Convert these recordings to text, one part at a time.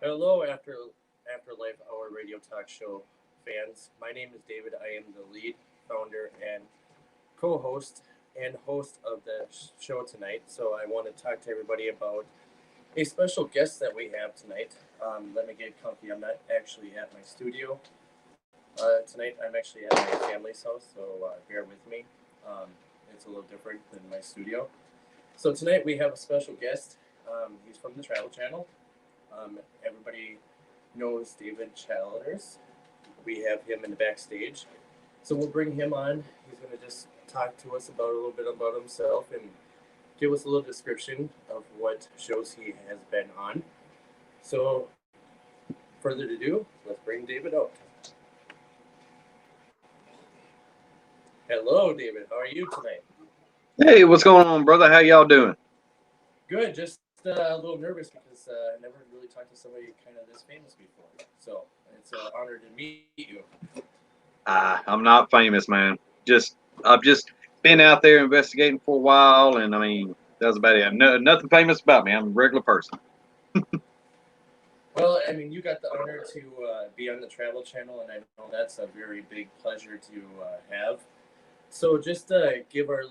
Hello, AfterLife Hour Radio Talk Show fans. My name is David. I am the lead founder and co-host and host of the show tonight. So I want to talk to everybody about a special guest that we have tonight. Let me get comfy. I'm not actually at my studio tonight. I'm actually at my family's house, so bear with me. It's a little different than my studio. So tonight we have a special guest. He's from the Travel Channel. Everybody knows David Childers. We have him in the backstage. So we'll bring him on. He's going to just talk to us about a little bit about himself and give us a little description of what shows he has been on. So further ado, let's bring David out. Hello, David. How are you tonight? Hey, what's going on, brother? How y'all doing? Good. Just a little nervous because I never really talked to somebody kind of this famous before. So it's an honor to meet you. I'm not famous, man. I've just been out there investigating for a while, and I mean, that's about it. Nothing famous about me. I'm a regular person. Well, I mean, you got the honor to be on the Travel Channel, and I know that's a very big pleasure to have. So just give our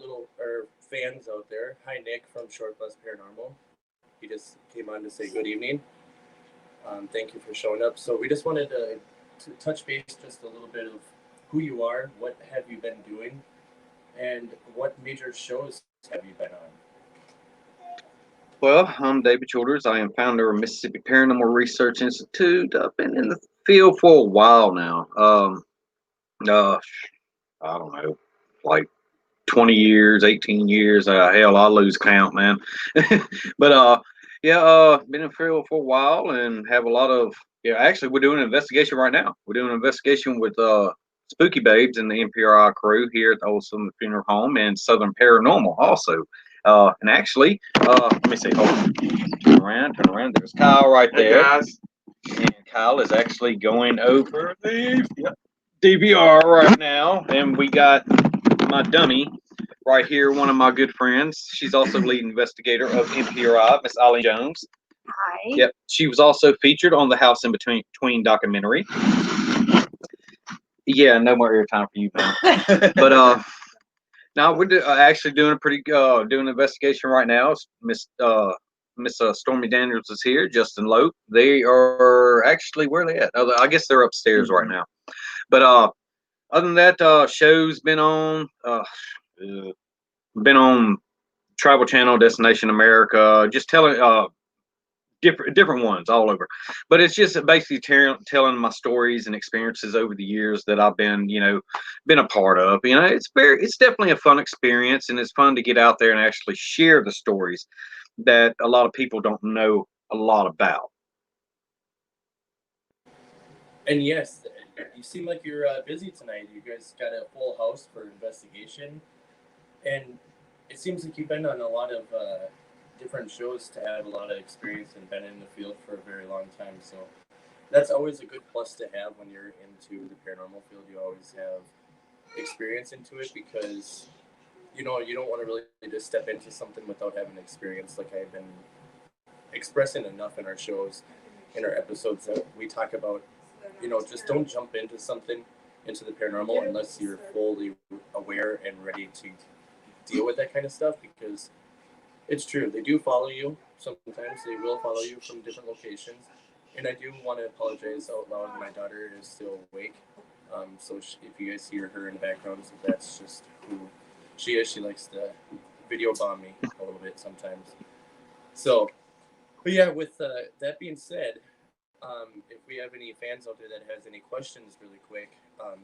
fans out there. Hi, Nick from Short Bus Paranormal. He just came on to say good evening. Thank you for showing up. So we just wanted to touch base just a little bit of who you are, what have you been doing, and what major shows have you been on? Well, I'm David Childers. I am founder of Mississippi Paranormal Research Institute. I've been in the field for a while now. I don't know, like 20 years, 18 years. Hell, I lose count, man. But been in the field for a while and have a lot of, actually, we're doing an investigation right now. We're doing an investigation with Spooky Babes and the NPRI crew here at the Old Southern Funeral Home and Southern Paranormal also. And actually, let me see, hold on. Turn around. There's Kyle right there. Hey guys. And Kyle is actually going over the DVR right now. And we got my dummy right here, one of my good friends. She's also lead investigator of NPRI, Miss Eileen Jones. Hi. Yep. She was also featured on the House in Between documentary. Yeah, no more airtime for you, man. But now we're actually doing doing an investigation right now. Miss Stormy Daniels is here. Justin Lope. They are actually, where are they at? I guess they're upstairs right now. But other than that, show's been on Travel Channel, Destination America, just telling different ones all over. But it's just basically telling my stories and experiences over the years that I've been a part of. It's definitely a fun experience, and it's fun to get out there and actually share the stories that a lot of people don't know a lot about. And yes, you seem like you're busy tonight. You guys got a full house for investigation, and it seems like you've been on a lot of different shows to have a lot of experience and been in the field for a very long time. So that's always a good plus to have when you're into the paranormal field. You always have experience into it because you don't want to really just step into something without having experience. Like I've been expressing enough in our shows, in our episodes, that we talk about, just don't jump into the paranormal unless you're fully aware and ready to deal with that kind of stuff, because it's true. They do follow you. Sometimes they will follow you from different locations. And I do want to apologize out loud. My daughter is still awake. So if you guys hear her in the background, that's just who she is. She likes to video bomb me a little bit sometimes. So, but yeah, with that being said, if we have any fans out there that has any questions really quick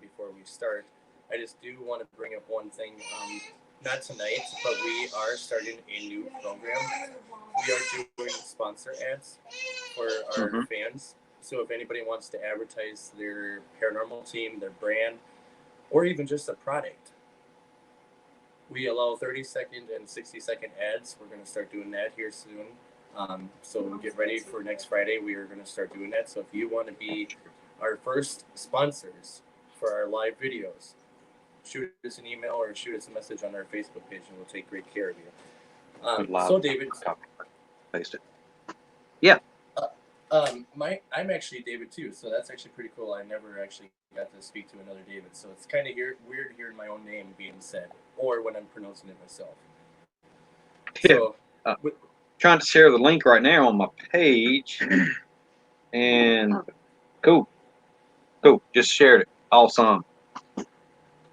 before we start, I just do want to bring up one thing. Not tonight, but we are starting a new program. We are doing sponsor ads for our fans. So if anybody wants to advertise their paranormal team, their brand, or even just a product, we allow 30-second and 60-second ads. We're going to start doing that here soon. So get ready for next Friday. We are going to start doing that. So if you want to be our first sponsors for our live videos, shoot us an email or shoot us a message on our Facebook page, and we'll take great care of you. So, David, paste it. Yeah. I'm actually David too, so that's actually pretty cool. I never actually got to speak to another David, so it's kind of weird hearing my own name being said, or when I'm pronouncing it myself. Yeah. So, Trying to share the link right now on my page, and cool. Just shared it. Awesome.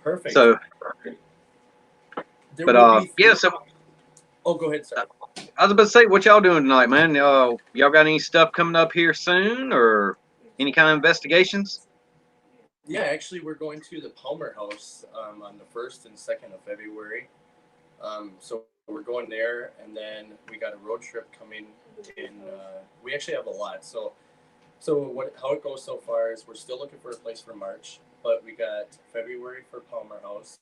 Perfect. So, there but will be yeah. So, oh, go ahead, sorry. I was about to say, what y'all doing tonight, man? Y'all got any stuff coming up here soon, or any kind of investigations? Yeah, actually, we're going to the Palmer House on the 1st and 2nd of February. So we're going there, and then we got a road trip coming in. We actually have a lot. So how it goes so far is we're still looking for a place for March, but we got February for Palmer House.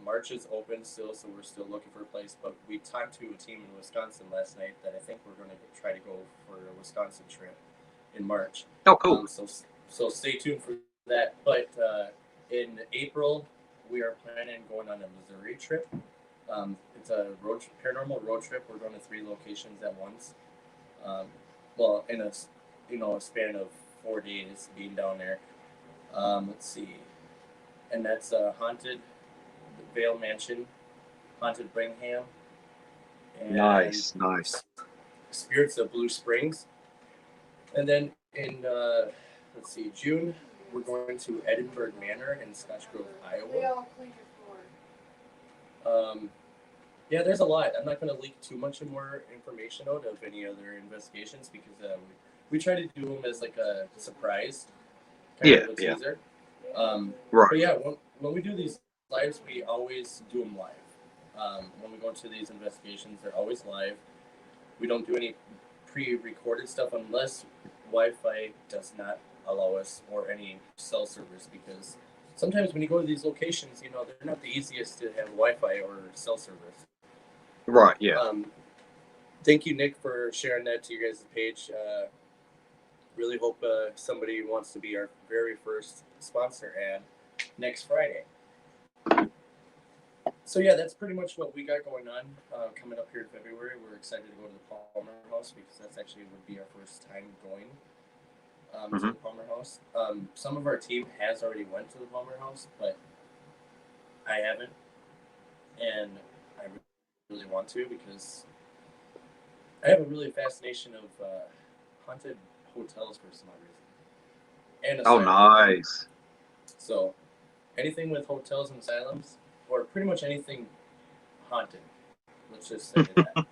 March is open still, so we're still looking for a place. But we talked to a team in Wisconsin last night that I think we're going to try to go for a Wisconsin trip in March. Oh, cool. So stay tuned for that. But in April, we are planning going on a Missouri trip. It's a paranormal road trip. We're going to 3 locations at once. Well, in a span of 4 days being down there. Let's see, and that's haunted Vale Mansion, haunted Brigham, and Nice. Spirits of Blue Springs, and then in let's see, June we're going to Edinburgh Manor in Scotch Grove, Iowa. Yeah, there's a lot. I'm not going to leak too much more information out of any other investigations because we try to do them as like a surprise, kind of a teaser. Right. But yeah, when we do these lives, we always do them live. When we go into these investigations, they're always live. We don't do any pre-recorded stuff unless Wi-Fi does not allow us, or any cell service, because sometimes when you go to these locations, they're not the easiest to have Wi-Fi or cell service. Right, yeah. Thank you, Nick, for sharing that to your guys' page. Really hope somebody wants to be our very first sponsor ad next Friday. So yeah, that's pretty much what we got going on coming up here in February. We're excited to go to the Palmer House because that's actually would be our first time going to the Palmer House. Some of our team has already went to the Palmer House, but I haven't, and I really want to because I have a really fascination of haunted hotels for some odd reason. And asylums. Oh, nice. So anything with hotels and asylums, or pretty much anything haunted. Let's just say that.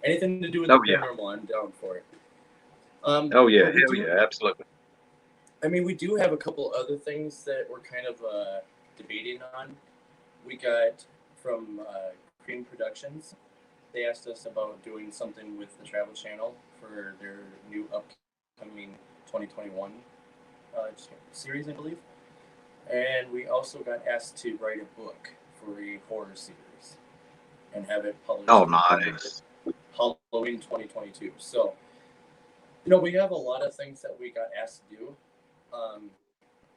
Anything to do with the paranormal, I'm down for it. Hell yeah, absolutely. I mean, we do have a couple other things that we're kind of debating on. We got from Cream Productions. They asked us about doing something with the Travel Channel for their new upcoming 2021 series, I believe. And we also got asked to write a book for a horror series and have it published. Oh, nice. Halloween 2022. So, we have a lot of things that we got asked to do.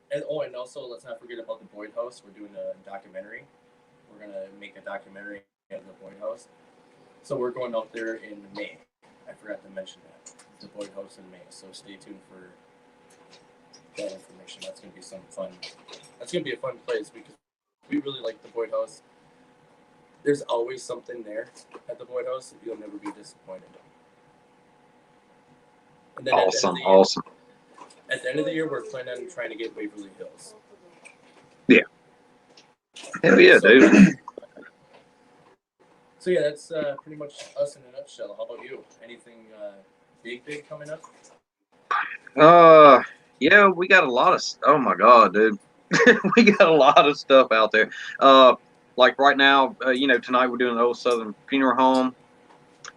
And also, let's not forget about the Boyd House. We're doing a documentary. We're going to make a documentary of the Boyd House. So we're going out there in May. I forgot to mention that. The Boyd House in May. So stay tuned for that information. That's going to be some fun. That's going to be a fun place because we really like the Boyd House. There's always something there at the Boyd House. You'll never be disappointed. And then awesome. At the end of the year, we're planning on trying to get Waverly Hills. Yeah. Hell yeah, dude. So yeah, that's pretty much us in a nutshell. How about you? Anything big coming up? Yeah, we got a lot of. Oh my god, dude, we got a lot of stuff out there. Like right now, tonight we're doing the Old Southern Funeral Home,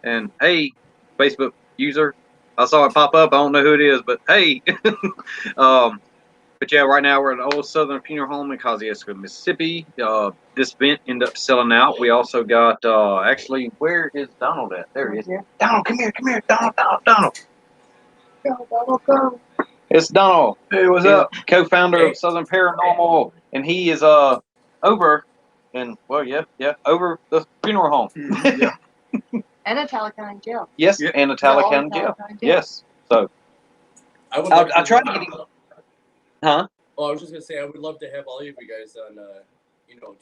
and hey, Facebook user, I saw it pop up. I don't know who it is, but hey, but yeah, right now we're at the Old Southern Funeral Home in Kosciuszko, Mississippi. This event ended up selling out. We also got actually, where is Donald at? There he is. Donald, come here, Donald. Donald. It's Donald. Hey, what's up? Co-founder of Southern Paranormal, and he is over, and over the funeral home. Yeah. And a Tallahassee County Jail. Yes, Yeah. and a Tallahassee County Jail. Yes. So I would. I tried to get him. Huh? Well, I was just gonna say I would love to have all of you guys on.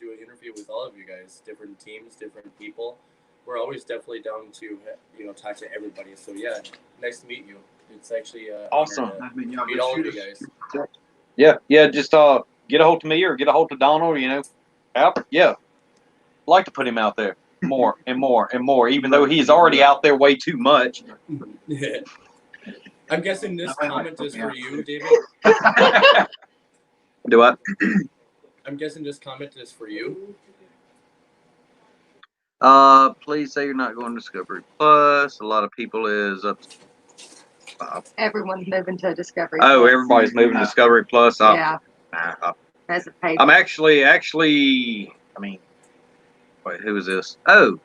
Do an interview with all of you guys, different teams, different people. We're always definitely down to talk to everybody. So yeah, nice to meet you. It's actually Awesome. honor I mean, y'all to meet go all of shoot you us. guys. Yeah. Just get a hold of me or get a hold of Donald. Out. Yeah. Like to put him out there more and more and more, even though he's already out there way too much. I'm guessing this comment is for you, David. Do what? I'm guessing this comment is for you. Please say you're not going to Discovery Plus. A lot of people is up. Everyone's moving to Discovery. Oh, Plus. everybody's moving to Discovery Plus. Yeah. As a paper. I'm actually. I mean, wait, who is this? Oh,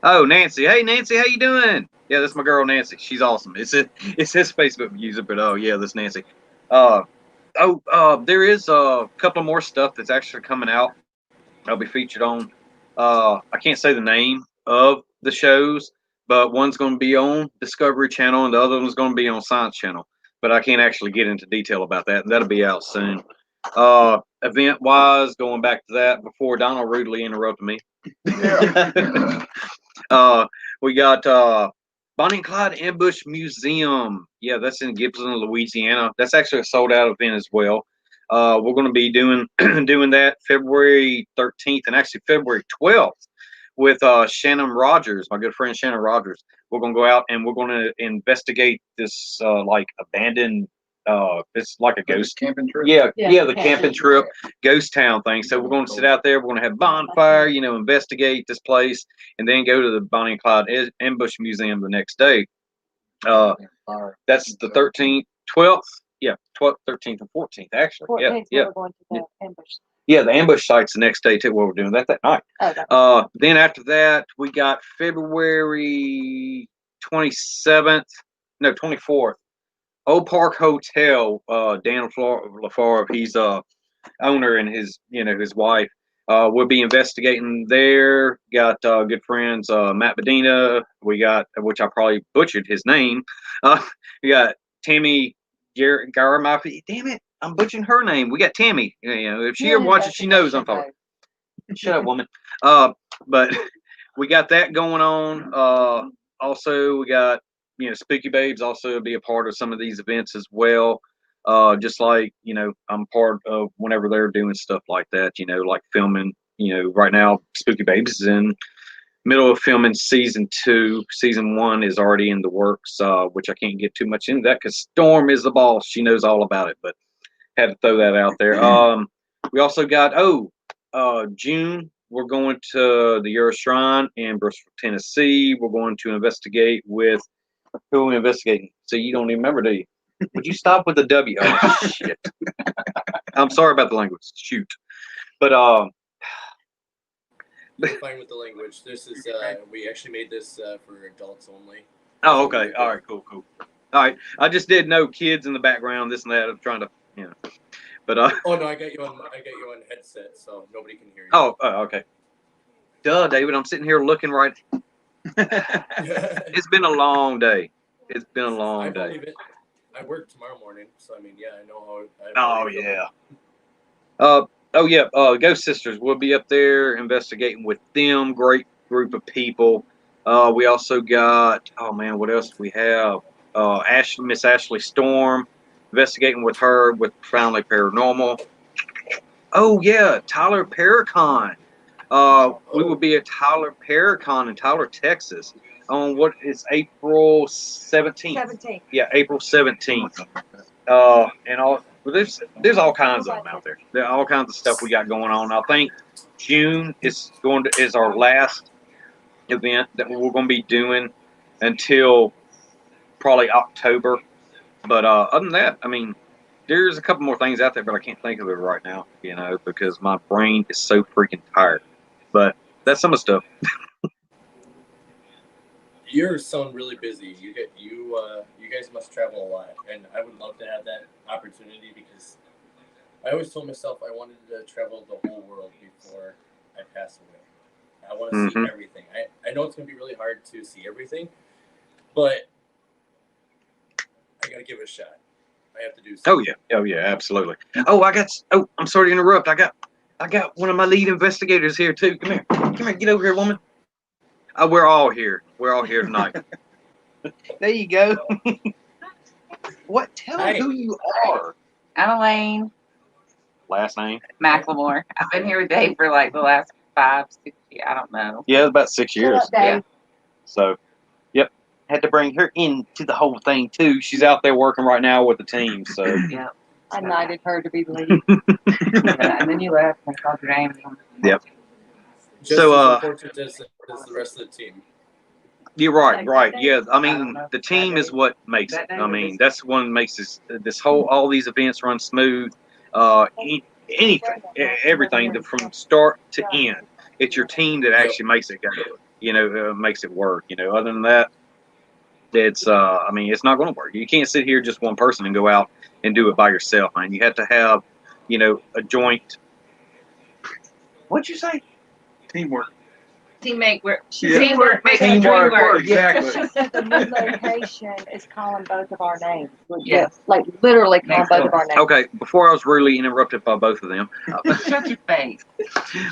Nancy. Hey, Nancy, how you doing? Yeah, that's my girl Nancy. She's awesome. It's his Facebook user, but oh yeah, that's Nancy. There is a couple more stuff that's actually coming out. I'll be featured on. I can't say the name of the shows, but one's going to be on Discovery Channel and the other one's going to be on Science Channel. But I can't actually get into detail about that, and that'll be out soon. Event wise, going back to that before Donald rudely interrupted me. We got Bonnie and Clyde Ambush Museum. Yeah, that's in Gibson, Louisiana. That's actually a sold out event as well. We're going to be doing that February 13th and actually February 12th with Shannon Rogers, my good friend Shannon Rogers. We're going to go out and we're going to investigate this like abandoned. It's like a ghost camping trip. Yeah, the camping trip, ghost town thing. So we're going to sit out there. We're going to have bonfire, investigate this place, and then go to the Bonnie and Clyde Ambush Museum the next day. That's the 13th, 12th. Yeah, 12th, 13th, and 14th, actually. 14th, Yeah. we're going to the ambush. Yeah, the ambush site's the next day, too. Well, we're doing that night. Then after that, we got February 27th, no, 24th. Old Park Hotel, Dan LaFarve, he's owner and his wife. We'll be investigating there. Got good friends, Matt Medina. We got, which I probably butchered his name. We got Tammy Garamafi. Damn it, I'm butchering her name. We got Tammy. If she ever watches, she knows I'm talking. Shut up, woman. But we got that going on. Also, we got Spooky Babes also be a part of some of these events as well. Just like I'm part of whenever they're doing stuff like that. Like filming. Right now Spooky Babes is in middle of filming season 2. Season 1 is already in the works, which I can't get too much into that because Storm is the boss. She knows all about it, but had to throw that out there. We also got June. We're going to the Euro Shrine in Bristol, Tennessee. We're going to investigate with who are we investigating? So you don't even remember, do you? Would you stop with the W? Oh shit! I'm sorry about the language. Shoot, but You're fine with the language. This is we actually made this for adults only. Oh, okay. All right. Cool. All right. I just did know kids in the background, this and that. I'm trying to, But Oh no, I got you on headset, so nobody can hear you. Oh, okay. Duh, David. I'm sitting here looking right. It's been a long day. It's been a long day. I work tomorrow morning, so I mean, yeah, I know how. Oh yeah. Ghost Sisters. We'll be up there investigating with them. Great group of people. We also got. Oh man, what else do we have? Miss Ashley Storm. Investigating with her with Profoundly Paranormal. Oh yeah, Tyler Paracon. We will be at Tyler Paracon in Tyler, Texas, on what is April 17th. 17th. Yeah, April 17th. And all there's all kinds of them out there. There are all kinds of stuff we got going on. I think June is our last event that we're going to be doing until probably October. But other than that, I mean, there's a couple more things out there, but I can't think of it right now, because my brain is so freaking tired. But that's some of the stuff. You sound really busy. You guys must travel a lot, and I would love to have that opportunity because I always told myself I wanted to travel the whole world before I pass away. I want to see everything. I I know it's going to be really hard to see everything, but I got to give it a shot. I have to do something. Oh yeah, absolutely. I'm sorry to interrupt. I got one of my lead investigators here too. Come here, get over here, woman. We're all here tonight. There you go. What? Tell her who you are. I'm Elaine Last name? McLemore. I've been here with Dave for like the last 5, 6 years. I don't know. Yeah, about 6 years. Shut up, Dave. So, yep. Had to bring her into the whole thing too. She's out there working right now with the team. So. Yep. I knighted her to be the lead. And then you left and I called your name. Yep. Just So, as important as the rest of the team. You're right. Yeah, I mean, the team is what makes it. I mean, that's what makes this whole all these events run smooth. Anything, everything from start to end. It's your team that actually makes it go. You know, makes it work. You know, other than that, it's I mean, it's not going to work. You can't sit here just one person and go out and do it by yourself, man. You have to have, you know, a joint. What'd you say? Teamwork. Teamwork makes the Teamwork dream work. exactly. She said the new location is calling both of our names. Yes. Like literally calling Next both door. of our names. Okay, before I was rudely interrupted by both of them. Shut your face.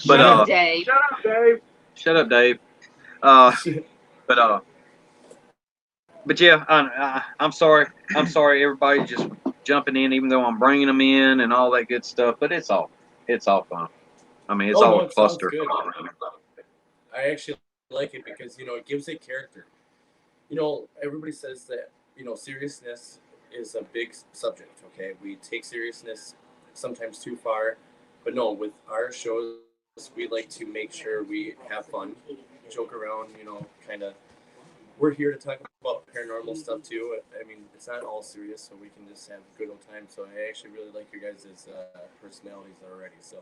But Dave. shut up, Dave. But yeah, I'm sorry. Everybody just jumping in, even though I'm bringing them in and all that good stuff. But it's all fun. I mean, it's all a It sounds cluster. good. I actually like it because, you know, it gives it character. You know, everybody says that, you know, seriousness is a big subject, okay? We take seriousness sometimes too far. But no, with our shows, we like to make sure we have fun, joke around, you know, kind of. We're here to talk about paranormal stuff too. I mean, it's not all serious, so we can just have a good old time. So I actually really like your guys' personalities already. So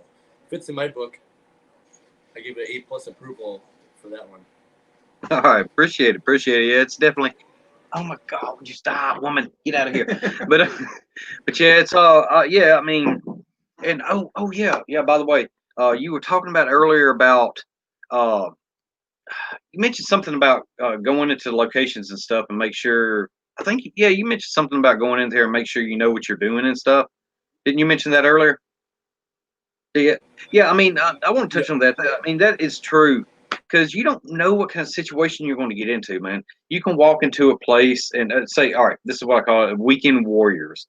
fits in my book. I give it an A+ approval for that one. All right, appreciate it. Yeah, it's definitely. Oh my God, would you stop, woman? Get out of here. but yeah, it's yeah. I mean, and yeah. By the way, you were talking about earlier about you mentioned something about going into locations and stuff and make sure. I think you mentioned something about going in there and make sure you know what you're doing and stuff. Didn't you mention that earlier? Yeah. I mean, I want to touch on that. I mean, that is true because you don't know what kind of situation you're going to get into, man. You can walk into a place and say, "All right, this is what I call it: weekend warriors."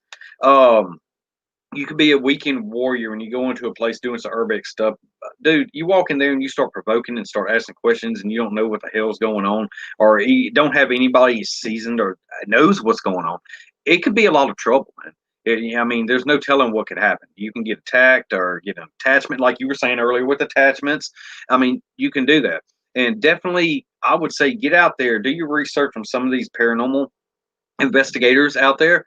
You could be a weekend warrior and you go into a place doing some urbex stuff. Dude, you walk in there and you start provoking and start asking questions and you don't know what the hell's going on, or you don't have anybody seasoned or knows what's going on. It could be a lot of trouble, man. I mean, there's no telling what could happen. You can get attacked or get an attachment, like you were saying earlier with attachments. I mean, you can do that. And definitely, I would say get out there, do your research from some of these paranormal investigators out there.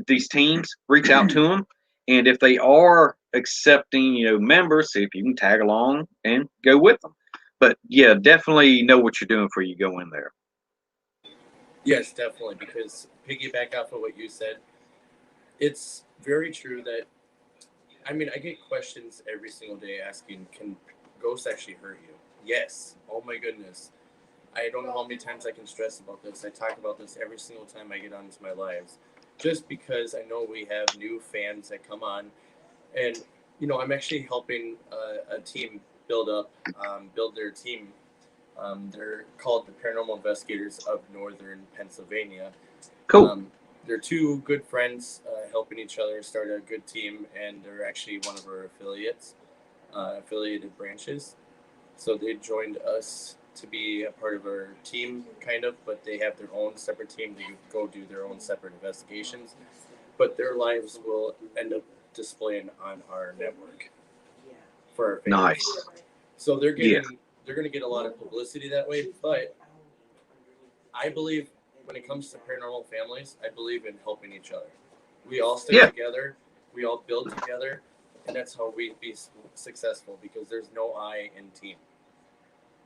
These teams, reach out to them. And if they are accepting, you know, members, see if you can tag along and go with them. But yeah, definitely know what you're doing before you go in there. Yes, definitely. Because piggyback off of what you said, it's very true that, I mean, I get questions every single day asking, can ghosts actually hurt you? Yes. Oh my goodness. I don't know how many times I can stress about this. I talk about this every single time I get onto my lives. Just because I know we have new fans that come on. And, you know, I'm actually helping a team build their team. They're called the Paranormal Investigators of Northern Pennsylvania. Cool. They're two good friends helping each other start a good team, and they're actually one of our affiliated branches. So they joined us to be a part of our team, kind of, but they have their own separate team. They go do their own separate investigations, but their lives will end up displaying on our network for our fans. Nice. So they're going to get a lot of publicity that way, but I believe when it comes to paranormal families, I believe in helping each other. We all stick together, we all build together, and that's how we be successful, because there's no I in team.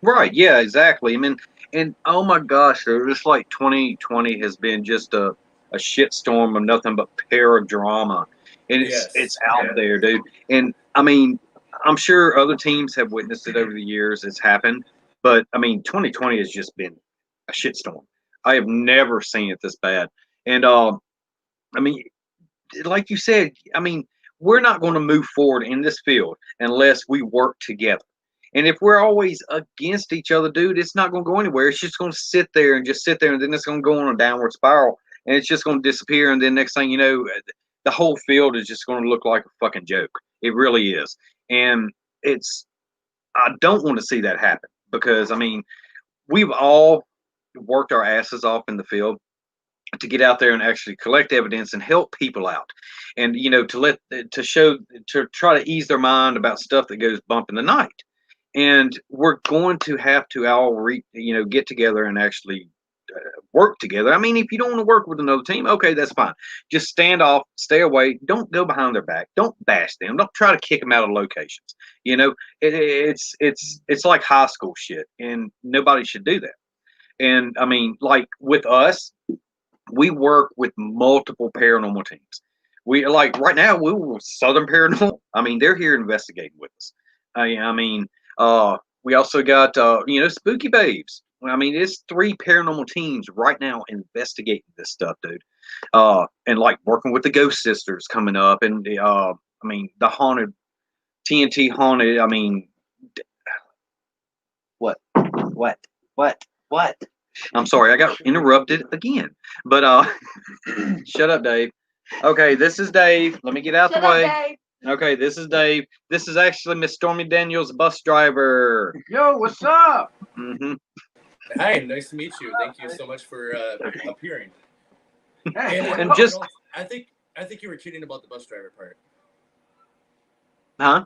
Right. Yeah, exactly. I mean, and oh my gosh, it's like 2020 has been just a shitstorm of nothing but paradrama. And it's out there, dude. And I mean, I'm sure other teams have witnessed it over the years. It's happened. But I mean, 2020 has just been a shitstorm. I have never seen it this bad. And I mean, like you said, I mean, we're not going to move forward in this field unless we work together. And if we're always against each other, dude, it's not going to go anywhere. It's just going to sit there, and then it's going to go on a downward spiral, and it's just going to disappear. And then next thing you know, the whole field is just going to look like a fucking joke. It really is. And I don't want to see that happen because, I mean, we've all worked our asses off in the field to get out there and actually collect evidence and help people out, and to try to ease their mind about stuff that goes bump in the night. And we're going to have to all get together and actually work together. I mean, if you don't want to work with another team, okay, that's fine. Just stand off, stay away. Don't go behind their back. Don't bash them. Don't try to kick them out of locations. It's like high school shit, and nobody should do that. And I mean, like with us, we work with multiple paranormal teams. We like right now we're with Southern Paranormal. I mean, they're here investigating with us. I mean, we also got Spooky Babes. I mean, it's 3 paranormal teams right now investigating this stuff, dude. And like working with the Ghost Sisters coming up, and I mean the haunted TNT haunted. I mean, what? I'm sorry, I got interrupted again. But shut up, Dave. Okay, this is Dave. Let me get out the way. Dave. Okay, this is Dave. This is actually Miss Stormy Daniels, bus driver. Yo, what's up? Mm-hmm. Hi, nice to meet you. Thank you so much for appearing. And just, I think you were kidding about the bus driver part. huh?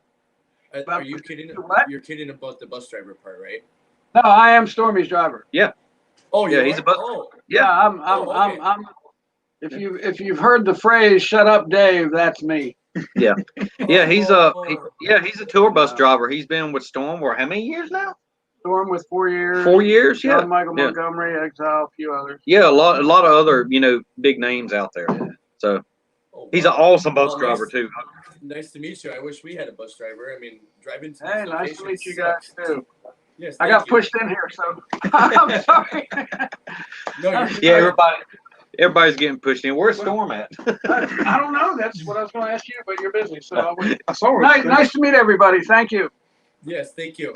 Are you kidding? What? You're kidding about the bus driver part, right? No, I am Stormy's driver. Oh, Yeah, he's a bus. Oh, Yeah, okay. I'm. If you've heard the phrase "Shut up, Dave," that's me. Yeah, he's a tour bus driver. He's been with Storm for how many years now? Storm with 4 years. 4 years, yeah. John Michael Yeah. Montgomery, Exile, a few others. Yeah, a lot of other big names out there. So Oh, he's an wow. awesome bus Well, driver too. Nice to meet you. I wish we had a bus driver. I mean, driving to Hey, these nice to meet locations you guys sucks. too. Yes, I thank got you. pushed in here, so I'm sorry. No, you're Yeah, everybody's getting pushed in. Where's Storm at? I don't know. That's what I was going to ask you, but you're busy. So I saw it. Nice to meet everybody. Thank you. Yes, thank you.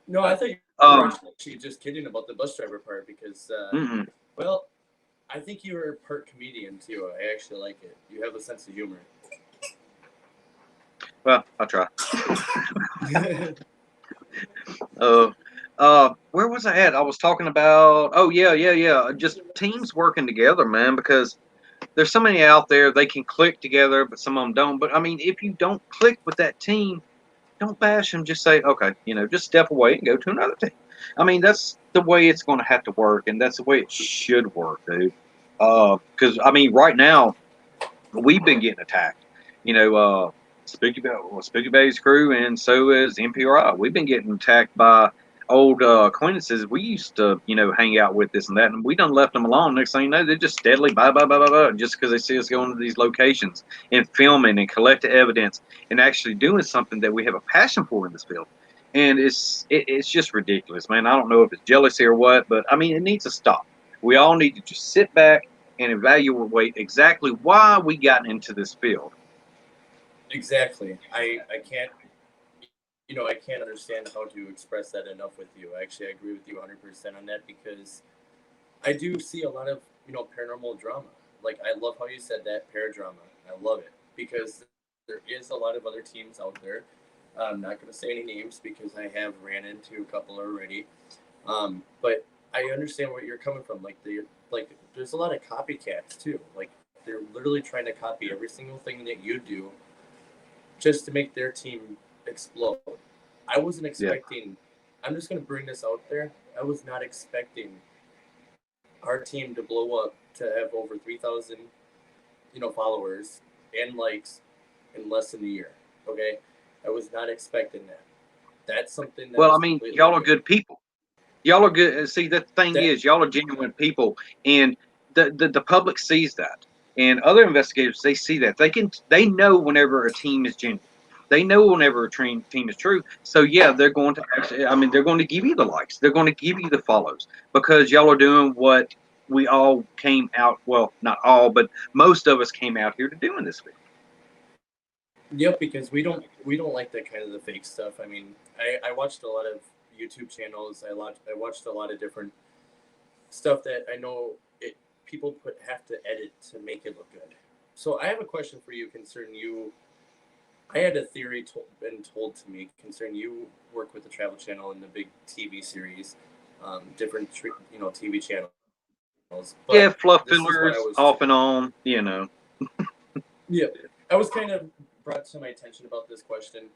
No, I think Um, you're actually just kidding about the bus driver part because, Mm-mm. well, I think you were part comedian too. I actually like it. You have a sense of humor. Well, I'll try. Where was I at? I was talking about. Oh yeah. Just teams working together, man. Because there's so many out there. They can click together, but some of them don't. But I mean, if you don't click with that team, don't bash them. Just say, okay, just step away and go to another team. I mean, that's the way it's going to have to work, and that's the way it should work, dude. Because I mean, right now we've been getting attacked. Spooky Bay's crew, and so is MPRI. We've been getting attacked by old acquaintances we used to, hang out with, this and that, and we done left them alone. Next thing you know, they're just steadily bye, just because they see us going to these locations and filming and collecting evidence and actually doing something that we have a passion for in this field. And it's just ridiculous, man. I don't know if it's jealousy or what, but I mean, it needs to stop. We all need to just sit back and evaluate exactly why we got into this field. Exactly. I can't understand how to express that enough with you. Actually, I agree with you 100% on that because I do see a lot of, paranormal drama. Like, I love how you said that, paradrama. I love it because there is a lot of other teams out there. I'm not going to say any names because I have ran into a couple already. But I understand where you're coming from. Like, there's a lot of copycats too. Like, they're literally trying to copy every single thing that you do just to make their team explode. I wasn't expecting, I'm just going to bring this out there. I was not expecting our team to blow up to have over 3,000, followers and likes in less than a year. Okay. I was not expecting that. That's something that Well, I mean, y'all are good people. Y'all are good. See, the thing is, y'all are genuine people, and the public sees that, and other investigators, they see that. They know whenever a team is genuine. They know whenever a team is true. So yeah, they're going to actually. I mean, they're going to give you the likes. They're going to give you the follows because y'all are doing what we all came out. Well, not all, but most of us came out here to do in this video. Yep, because we don't like that kind of the fake stuff. I mean, I watched a lot of YouTube channels. I watched a lot of different stuff that I know people have to edit to make it look good. So I have a question for you concerning you. I had a theory been told to me concerning you work with the Travel Channel and the big TV series, different TV channels. But yeah, fluff this is what fillers I was off and on. You know. Yeah, I was kind of brought to my attention about this question.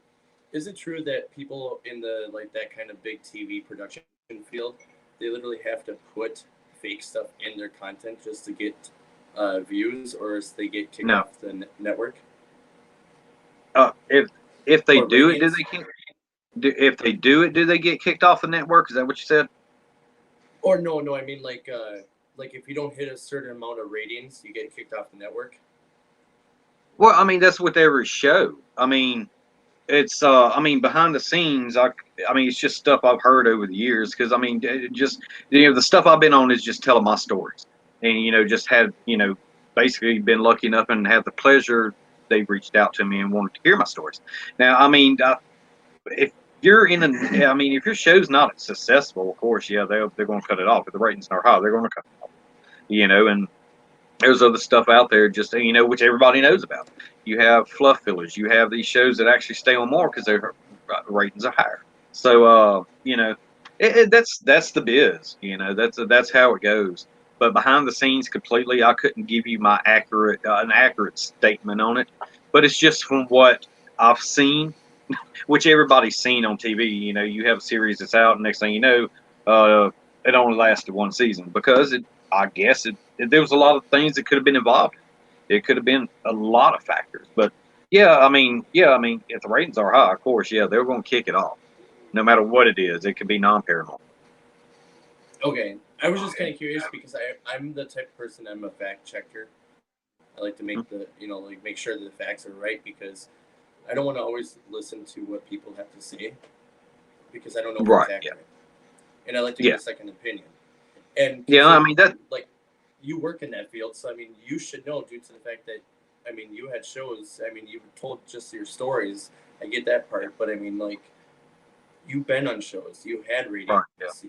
Is it true that people in the that kind of big TV production field, they literally have to put fake stuff in their content just to get views, or as they get kicked No. off the network? If they Or do it, ratings? if they do it, do they get kicked off the network? Is that what you said? Or no, I mean like if you don't hit a certain amount of ratings, you get kicked off the network. Well, I mean that's with every show. I mean, it's I mean behind the scenes. I mean it's just stuff I've heard over the years because I mean just the stuff I've been on is just telling my stories and just had basically been lucky enough and had the pleasure. They've reached out to me and wanted to hear my stories. Now, I mean, if you're if your show's not successful, of course, yeah, they're going to cut it off. If the ratings are high, they're going to cut it off. And there's other stuff out there, just which everybody knows about. You have fluff fillers. You have these shows that actually stay on more because their ratings are higher. So, that's the biz. That's how it goes. But behind the scenes, completely, I couldn't give you my an accurate statement on it. But it's just from what I've seen, which everybody's seen on TV. You have a series that's out, and next thing you know, it only lasted one season because I guess there was a lot of things that could have been involved. It could have been a lot of factors. But I mean, if the ratings are high, of course, yeah, they're going to kick it off, no matter what it is. It could be non-paranormal. Okay, I was just kind of curious because I'm the type of person, I'm a fact checker. I like to make make sure that the facts are right because I don't want to always listen to what people have to say because I don't know if it's accurate. Yeah. And I like to get a second opinion. And I mean that you work in that field, so I mean you should know due to the fact that you had shows. You told just your stories. I get that part, but I mean you've been on shows, you had ratings,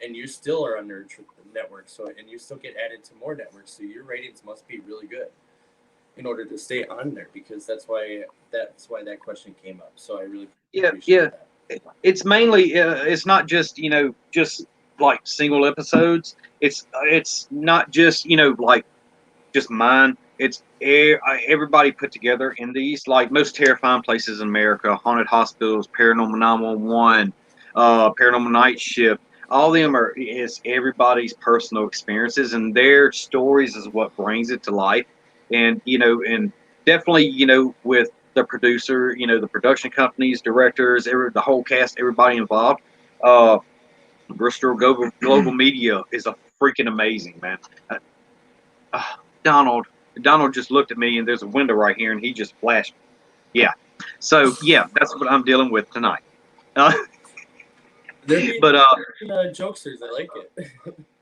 and you still are under network. So and you still get added to more networks. So your ratings must be really good in order to stay on there because that's why that question came up. So I really appreciate that. It's mainly it's not just just like single episodes. It's not just like just mine. It's everybody put together in these like most terrifying places in America: haunted hospitals, paranormal 911, paranormal night shift. All of them is everybody's personal experiences and their stories is what brings it to life. And and definitely with the producer, the production companies, directors, the whole cast, everybody involved. Bristol Global Media is a freaking amazing, man. Donald just looked at me and there's a window right here and he just flashed me. Yeah. So yeah, that's what I'm dealing with tonight. But jokesters, I like it.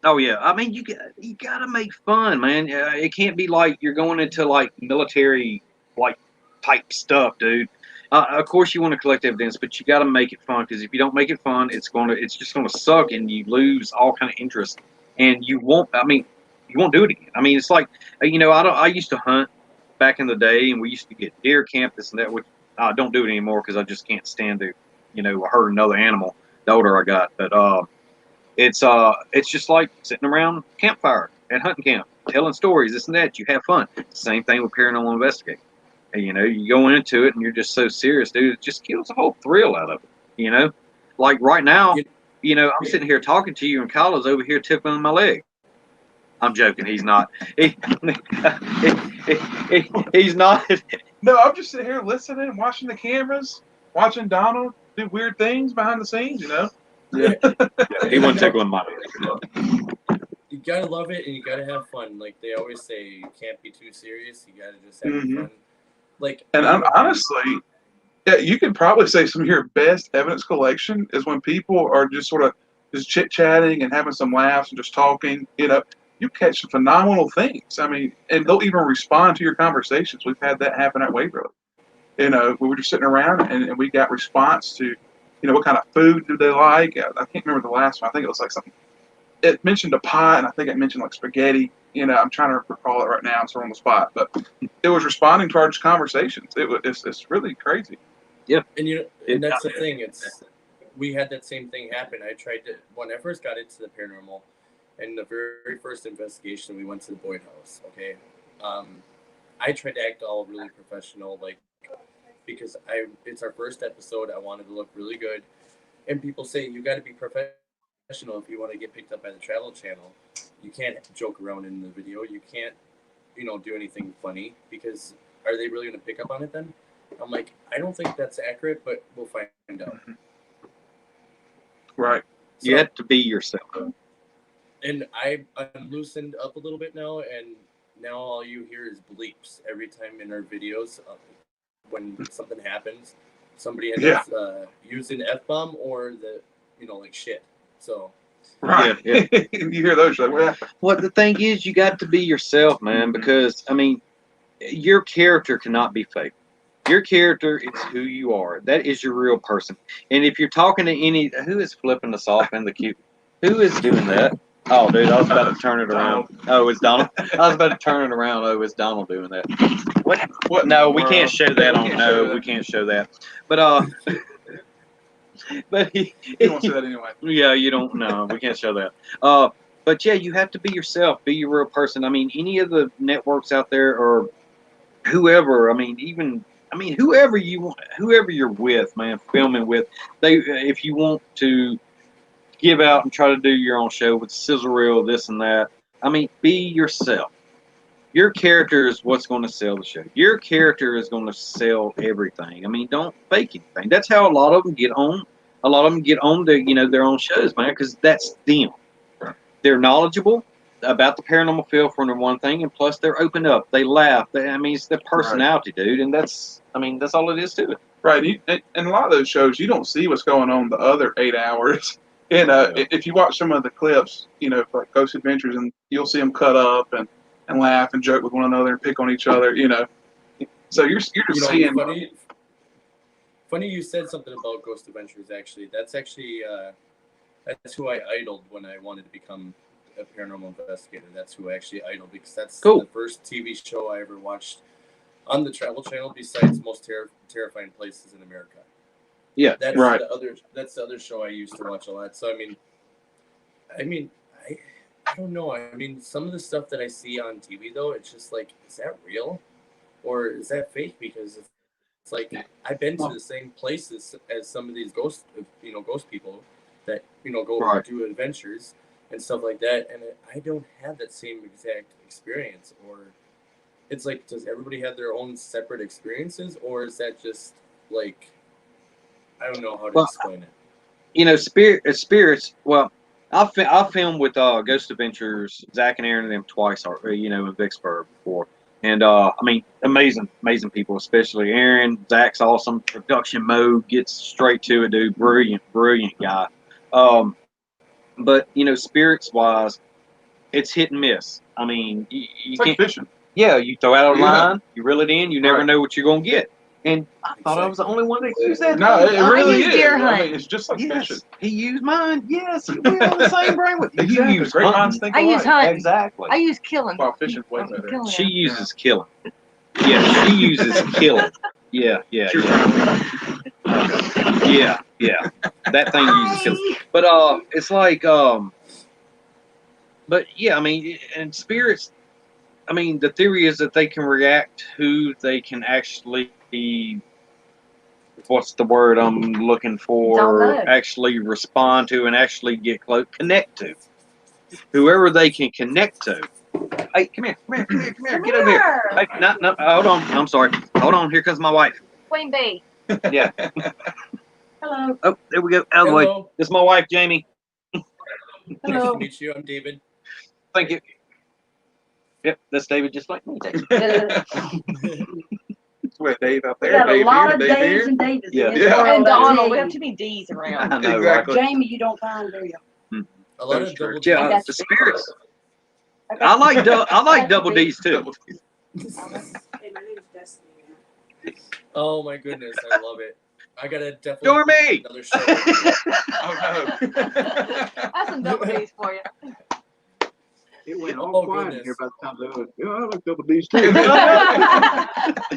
Oh yeah, I mean you gotta make fun, man. It can't be like you're going into like military like type stuff, dude. Of course you want to collect evidence, but you got to make it fun because if you don't make it fun, it's just gonna suck and you lose all kind of interest and you won't. You won't do it again. It's like I used to hunt back in the day and we used to get deer camp this and that, which I don't do it anymore because I just can't stand to hurt another animal. The older I got, but it's just like sitting around campfire at hunting camp, telling stories, this and that. You have fun. Same thing with paranormal investigating. And, you go into it and you're just so serious, dude. It just kills the whole thrill out of it. Like right now, I'm sitting here talking to you and Kyle's over here tickling my leg. I'm joking. He's not. He's not. No, I'm just sitting here listening, watching the cameras, watching Donald do weird things behind the scenes. Yeah. He wasn't tickling my leg. You gotta love it and you gotta have fun. Like they always say, you can't be too serious. You gotta just have fun. And honestly, Yeah, you could probably say some of your best evidence collection is when people are just sort of just chit chatting and having some laughs and just talking. You catch some phenomenal things. I mean, and they'll even respond to your conversations. We've had that happen at Waverly. We were just sitting around and we got response to, what kind of food do they like? I can't remember the last one. I think it was like something. It mentioned a pie, and I think it mentioned like spaghetti. I'm trying to recall it right now. I'm sort of on the spot, but it was responding to our conversations. It's really crazy. Yeah, and that's the thing. We had that same thing happen. I tried to when I first got into the paranormal, and the very first investigation, we went to the Boyd house. Okay, I tried to act all really professional, like because it's our first episode. I wanted to look really good, and people say you got to be professional if you want to get picked up by the Travel Channel. You can't joke around in the video. You can't, do anything funny because are they really going to pick up on it then? I'm like, I don't think that's accurate, but we'll find out. Right. So, you have to be yourself. And I'm loosened up a little bit now, and now all you hear is bleeps every time in our videos. When something happens, somebody ends up using F-bomb or like shit. So. Right. Yeah. You hear those, you're like, what happened? Well, the thing is, you got to be yourself, man, because, I mean, your character cannot be fake. Your character is who you are. That is your real person. And if you're talking to who is flipping us off in the queue? Who is doing that? Oh, dude, I was about to turn it around. Oh, it's Donald. I was about to turn it around. Oh, it's Donald doing that. What? No, we can't show that on. No, we can't show that. But but you won't see that anyway. Yeah, you don't. No, we can't show that. But yeah, you have to be yourself. Be your real person. I mean, any of the networks out there or whoever. I mean, whoever you're with, man, filming with, if you want to give out and try to do your own show with sizzle reel, this and that. I mean, be yourself. Your character is what's going to sell the show. Your character is going to sell everything. I mean, don't fake anything. That's how a lot of them get on. A lot of them get on to their own shows, man, because that's them. They're knowledgeable about the paranormal field for one thing, and plus they're open up. They laugh. It's their personality, dude, and that's all it is to it. Right. And a lot of those shows, you don't see what's going on the other 8 hours. And if you watch some of the clips, like Ghost Adventures, and you'll see them cut up and laugh and joke with one another and pick on each other, So you're just seeing. Funny you said something about Ghost Adventures. Actually, that's who I idled when I wanted to become a paranormal investigator. That's who I actually idled because that's the first TV show I ever watched on the Travel Channel. Besides Most Terrifying Places in America. Yeah, that's right. That's the other show I used to watch a lot. So I don't know. I mean, some of the stuff that I see on TV though, it's just like, is that real, or is that fake? Because it's like I've been to the same places as some of these ghost people that go do adventures and stuff like that, and I don't have that same exact experience. Or it's like, does everybody have their own separate experiences, or is that just like? I don't know how to explain it. Spirits. Well, I've filmed with Ghost Adventures, Zach and Aaron and them twice, in Vicksburg before, and amazing people, especially Aaron. Zach's awesome. Production mode, gets straight to it, dude. Brilliant guy. But spirits wise, it's hit and miss. I mean, you can't. Like fishing. Yeah, you throw out a line, you reel it in, you never know what you're gonna get. And I thought I was the only one that used that. No, it really is. Deer hunt. It's just like fishing. He used mine. Yes, we're on the same brain with you. Exactly. You use great minds think I use hunting. Exactly. I use killing. Well, fishing's way better. She uses killing. Yeah, she uses killing. Yeah. That thing uses killing. But it's like but yeah, I mean, and spirits. I mean, the theory is that they can react to, they can actually, what's the word I'm looking for? Actually respond to and actually get close, connect to. Whoever they can connect to. Hey, come here, get over here. Hey, no, hold on, I'm sorry. Hold on, here comes my wife. Queen Bee. Yeah. Hello. Oh, there we go. Hello. This is my wife, Jamie. Nice to meet you. I'm David. Thank you. Yep, that's David, just like me. We had Dave out We there. got a Dave lot here, of Dave Daves here. and Davids Yeah. in this Yeah. world. And I tell Donald, we you. have too many D's around. I know, Exactly. Jamie, you don't find, do you? A lot That's of true. double Yeah, I got the you. spirits. Okay. I like That's double big. D's too. Hey, my name's Destiny. Oh my goodness, I love it. I gotta definitely Stormy! another show. Oh no. That's some double D's for you. It went Oh, all quiet goodness. here by the time they went, yeah, I like double D's too.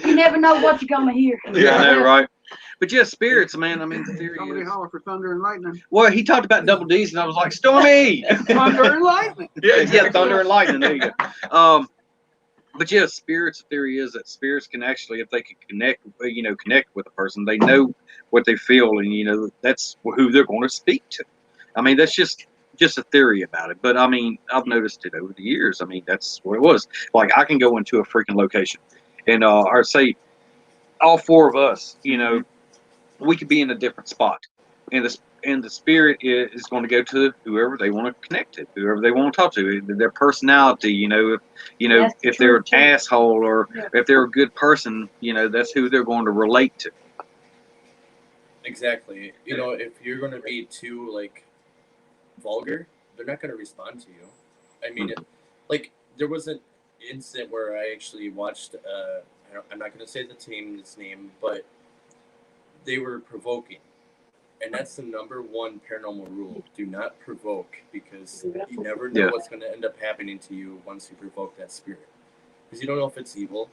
You never know what you're gonna hear. Yeah, I know, right? But yeah, spirits, man. I mean, the theory Somebody is. holler for thunder and lightning. Well, he talked about double D's, and I was like, Stormy! Thunder and lightning. Yeah, thunder and lightning. There you go. But yeah, spirits theory is that spirits can actually, if they can connect with a person, they know what they feel, and that's who they're going to speak to. I mean, that's just a theory about it. But I mean, I've noticed it over the years. I mean, that's what it was. Like I can go into a freaking location, and or say all four of us, we could be in a different spot, and the spirit is going to go to whoever they want to connect to, whoever they want to talk to, their personality. That's If they're an true, too. asshole or Yeah. if they're a good person, that's who they're going to relate to. Exactly. If you're gonna be too like vulgar, they're not gonna respond to you. I mean, there was an incident where I actually watched. I'm not gonna say the team's name, but they were provoking. And that's the number one paranormal rule. Do not provoke, because you never know what's going to end up happening to you once you provoke that spirit. Because you don't know if it's evil.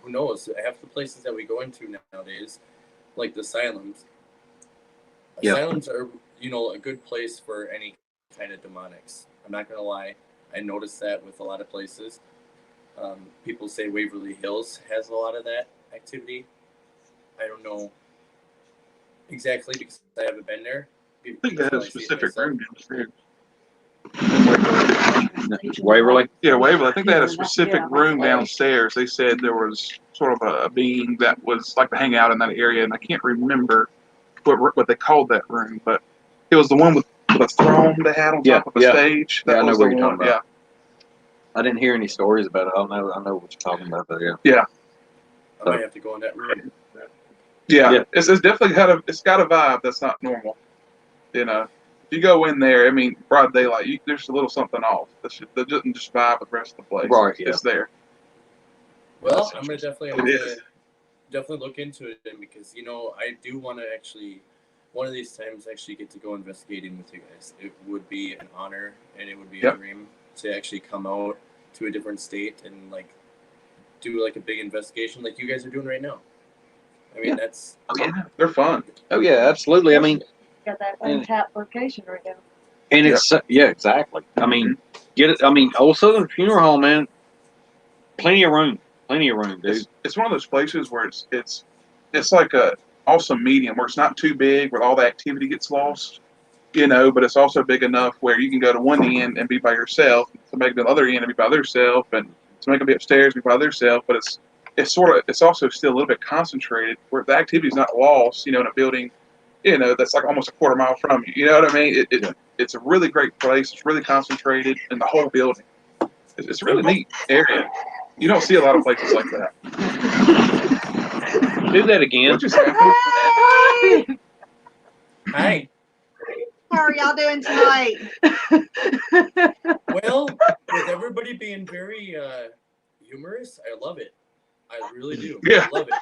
Who knows? Half the places that we go into nowadays, like the asylums, asylums are, a good place for any kind of demonics. I'm not going to lie. I noticed that with a lot of places. People say Waverly Hills has a lot of that activity. I don't know exactly because I haven't been there. I think they had a specific room downstairs. Waverly? Yeah, Waverly. I think they had a specific Yeah. room downstairs. They said there was sort of a being that was like to hang out in that area, and I can't remember what they called that room, but it was the one with the throne they had on top of the stage. That Yeah, I know was what the you're one. talking about. I didn't hear any stories about it. I know what you're talking about, though. Yeah. I might have to go in that room. Yeah. It's definitely it's got a vibe that's not normal. If you go in there, I mean, broad daylight, there's a little something off. That doesn't just vibe with the rest of the place. Right, yeah. It's there. Well, I'm gonna definitely look into it then, because I do want to actually one of these times actually get to go investigating with you guys. It would be an honor, and it would be a dream to actually come out to a different state and do a big investigation like you guys are doing right now. I mean, that's They're fun. Oh yeah, absolutely. I mean, Got that untapped location right now. and it's exactly. I mean, get it. I mean, Old Southern Funeral Home, man. Plenty of room, dude. It's one of those places where it's like a awesome medium where it's not too big where all the activity gets lost, but it's also big enough where you can go to one end and be by yourself, somebody go to the other end and be by themselves, and somebody can be upstairs and be by themselves, but it's also still a little bit concentrated where the activity is not lost, in a building, that's like almost a quarter mile from you. You know what I mean? It's a really great place. It's really concentrated in the whole building. It's a really neat area. You don't see a lot of places like that. Do that again. What just happened? Hi. How are y'all doing tonight? Well, with everybody being very humorous, I love it. I really do. Yeah. I love it.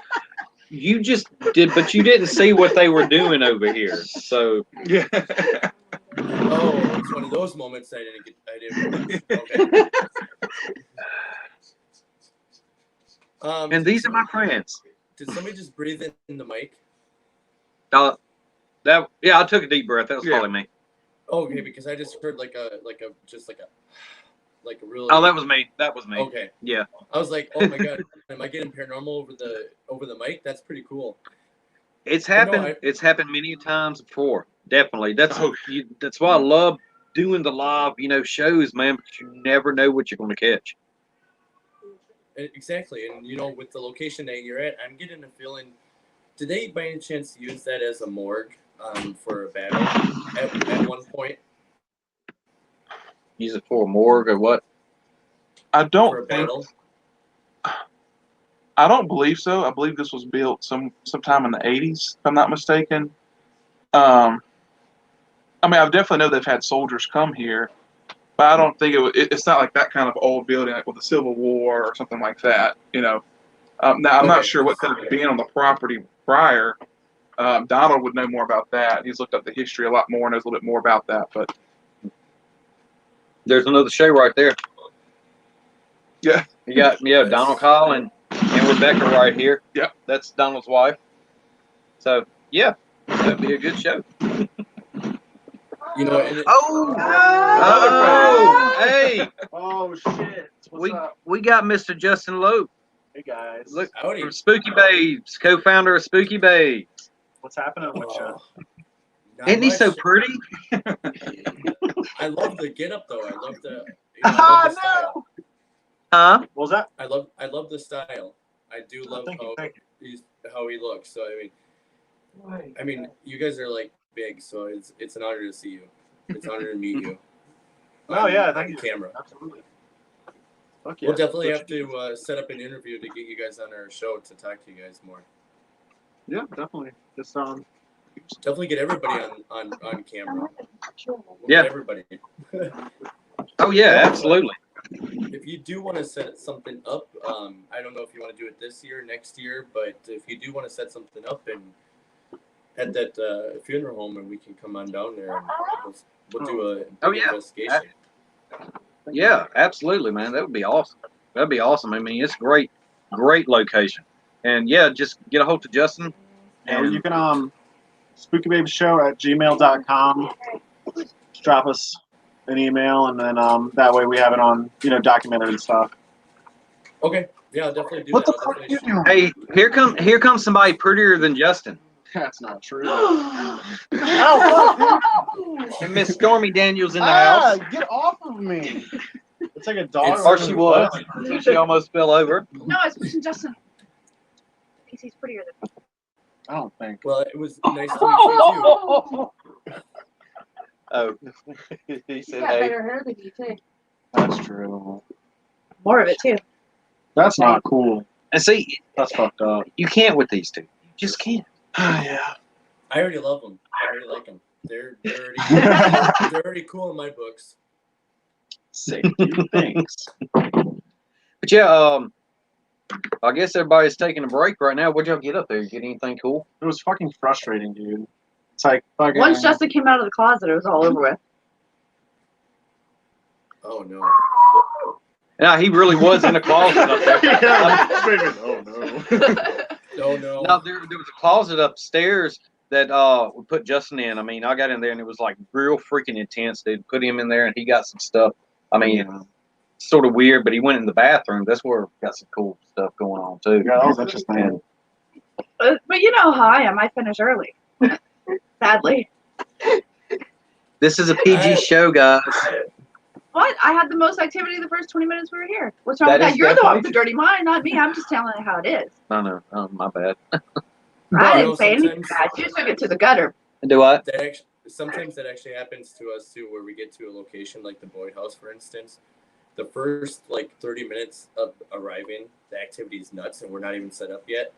You just did, but you didn't see what they were doing over here. So Yeah. Oh, it's one of those moments I didn't. Okay. And these are my friends. Did somebody just breathe in the mic? I took a deep breath. That was probably me. Oh, okay, because I just heard like a really. Oh, that was me. That was me. Okay. Yeah. I was like, oh my god, am I getting paranormal over the mic? That's pretty cool. It's happened. It's happened many times before. Definitely. That's why I love doing the live, shows, man. Because you never know what you're going to catch. Exactly, and with the location that you're at, I'm getting a feeling. Did they by any chance use that as a morgue for a battle at one point? Use it for a morgue or what? I For a don't think. battle? I don't believe so. I believe this was built sometime in the 80s, if I'm not mistaken. I mean, I definitely know they've had soldiers come here, but I don't think it's not like that kind of old building, like with the Civil War or something like that. Now, I'm not Okay. sure what could have been on the property prior. Donald would know more about that. He's looked up the history a lot more and knows a little bit more about that. But There's another show right there. yeah, You got Donald Kyle and Rebecca right here. Yep. That's Donald's wife. So yeah, that'd be a good show. You know, and Oh, hey, Oh shit! What's up? we got Mr. Justin Loeb. Hey guys. Look, howdy. from Spooky Babes, co-founder of Spooky Babes. What's happening with you? Not Isn't he much. so pretty? I love the get up though. I love the. I love the style. Huh? What was that? I love the style. I do love Thank you. how he looks. So I mean, you guys are like big, so it's an honor to see you. It's an honor to meet you. Oh yeah, on thank you. camera. Absolutely. Fuck yeah. We'll definitely have to set up an interview to get you guys on our show to talk to you guys more. Yeah, definitely. Just Definitely get everybody on camera. We'll Yeah. get everybody. Oh yeah, absolutely. If you do want to set something up, I don't know if you want to do it this year, next year, but if you do want to set something up and at that funeral home, and we can come on down there and we'll do a big investigation. Yeah, absolutely, man. That would be awesome. That'd be awesome. I mean, it's great location. And yeah, just get a hold of Justin. yeah, you can spookybabeshow@gmail.com. Just drop us an email, and then that way we have it on documented and stuff. Okay, yeah, I'll definitely do What that. the fuck are you doing? Hey, here comes somebody prettier than Justin. That's not true. And Miss Stormy Daniels in the house. Get off of me! It's like a dog. Or she was. She almost fell over. No, I was pushing Justin. Because he's prettier than me. I don't think. Well, it was nice to meet you Oh, he He's said, got "Hey, better hair than you, too. That's true. More of it, too. That's not cool. and see, That's fucked up. you can't with these two. You just can't." Yeah. I already love them. I already like them. They're already cool in my books. Say you thanks. But yeah, I guess everybody's taking a break right now. What'd y'all get up there? You get anything cool? It was fucking frustrating, dude. It's like fucking. Once Justin came out of the closet, it was all over with. Oh no. Yeah, he really was in a closet up there. Oh no. Oh no. No, there was a closet upstairs that we put Justin in. I mean, I got in there and it was like real freaking intense. They put him in there and he got some stuff. I mean, sort of weird, but he went in the bathroom. That's where we got some cool stuff going on too. Yeah, that was interesting. But you know how I am. I finish early. Sadly. This is a PG show, guys. What? I had the most activity the first 20 minutes we were here. What's wrong That with that? is You're the one with definitely- the dirty mind, not me. I'm just telling it how it is. I know. Oh, my bad. I You know, didn't say anything sometimes- bad. You just took it to the gutter. Do what? Sometimes that actually happens to us too, where we get to a location like the Boyd House, for instance. The first 30 minutes of arriving, the activity is nuts, and we're not even set up yet.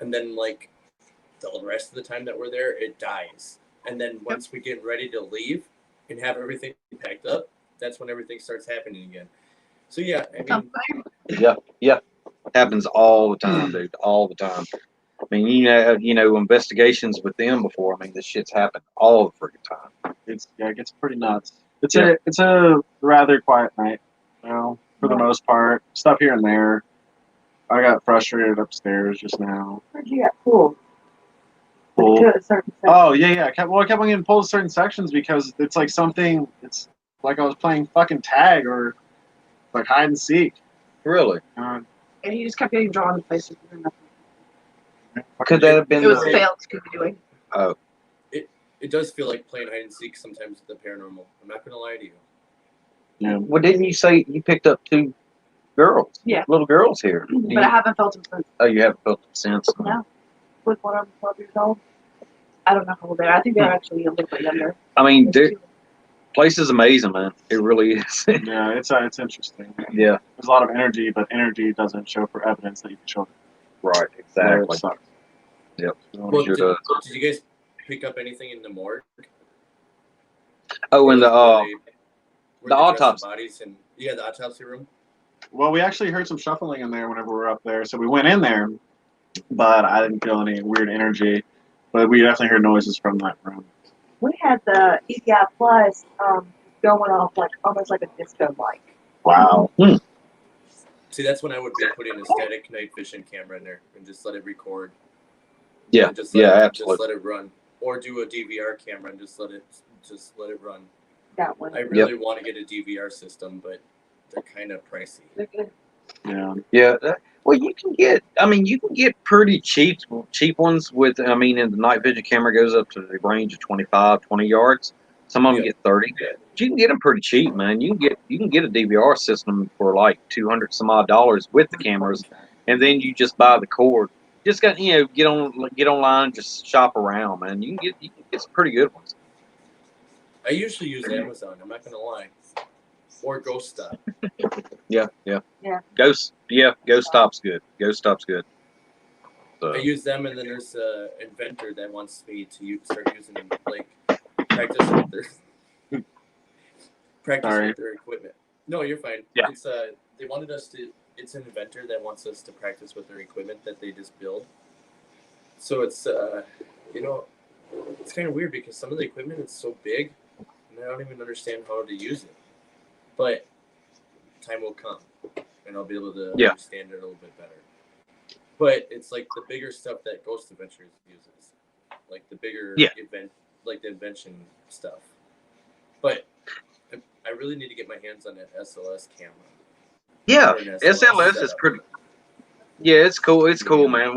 And then the rest of the time that we're there, it dies. And then once we get ready to leave and have everything packed up, that's when everything starts happening again. So yeah, I mean, Yeah. Happens all the time, dude. All the time. I mean, you know, investigations with them before. I mean, this shit's happened all the freaking time. It gets pretty nuts. It's a rather quiet night, for the most part. Stuff here and there. I got frustrated upstairs just now. Where'd you get pulled? Pulled. To a certain section. Oh yeah. I kept on getting pulled to certain sections because it's like something. It's like I was playing fucking tag or like hide and seek. Really? And he just kept getting drawn to places. Could that have been? It was failed Scooby doing. Oh, it does feel like playing hide and seek sometimes with the paranormal. I'm not gonna lie to you. Yeah. well, didn't you say you picked up 2 girls? Yeah. Little girls here. But I haven't felt him since. Oh, you haven't felt it since. No. With one of them 12 years old. I don't know how old they are. I think they're actually a little bit younger. I mean, There's two. place is amazing, man. It really is. Yeah, it's interesting. Yeah. There's a lot of energy, but energy doesn't show for evidence that you can show. Right, It exactly. sucks. Yep. Well, Sure did, does. did you guys pick up anything in the morgue? Oh, Or and like where the they dress autopsy. bodies and yeah, the autopsy room. Well, we actually heard some shuffling in there whenever we were up there, so we went in there, but I didn't feel any weird energy. But we definitely heard noises from that room. We had the EDI Plus going off like almost like a disco light. Wow. See, that's when I would be putting a static night vision camera in there and just let it record. Yeah, And just let it, absolutely. Just let it run, or do a DVR camera and just let it run. That one. I really want to get a DVR system, but they're kind of pricey. Yeah. Yeah. Well, you can get. I mean, you can get pretty cheap ones with. I mean, and the night vision camera goes up to the range of 25, 20 yards. Some of them get 30. But you can get them pretty cheap, man. You can get a DVR system for like $200 some odd with the cameras, and then you just buy the cord. Just got get online, just shop around, man. You can get some pretty good ones. I usually use Amazon. I'm not gonna lie, or Ghost Stop. Yeah. Ghost Stop's good. Ghost Stop's good. So. I use them, and then there's an inventor that wants me to start using them, like practice with their equipment. No, you're fine. Yeah. It's they wanted us to. It's an inventor that wants us to practice with their equipment that they just build. So it's it's kind of weird because some of the equipment is so big, and I don't even understand how to use it. But time will come, and I'll be able to understand it a little bit better. But it's like the bigger stuff that Ghost Adventures uses, like the bigger event, like the invention stuff. But I really need to get my hands on that SLS camera. Yeah, Or an SLS is setup. pretty. Yeah, it's cool. It's cool, man.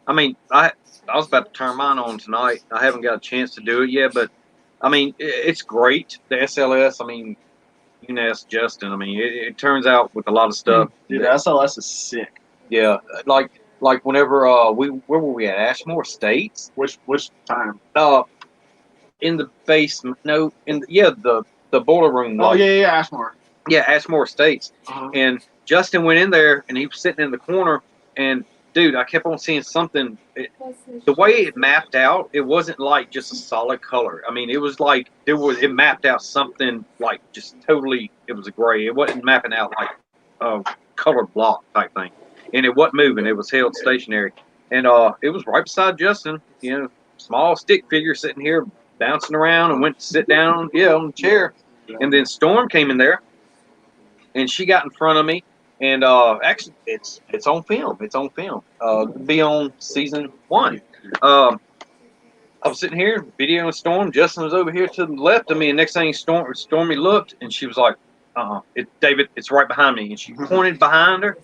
I mean, I was about to turn mine on tonight. I haven't got a chance to do it yet, but I mean, it's great. The SLS. I mean, you can ask Justin. I mean, it turns out with a lot of stuff. Dude, the SLS is sick. Yeah, like whenever where were we at? Ashmore Estates. Which time? In the basement. No, the boiler room. Oh yeah, Ashmore. Yeah, Ashmore Estates. Uh-huh. And Justin went in there, and he was sitting in the corner, and dude, I kept on seeing something. The way it mapped out, it wasn't like just a solid color. I mean, it was like it mapped out something like just totally. It was a gray. It wasn't mapping out like a colored block type thing, and it wasn't moving. It was held stationary, and it was right beside Justin. Small stick figure sitting here bouncing around, and went to sit down, on the chair, and then Storm came in there. And she got in front of me, and actually, it's on film. It's on film. Be on season 1. I was sitting here videoing Storm. Justin was over here to the left of me, and next thing Stormy looked, and she was like, David, it's right behind me." And she pointed behind her,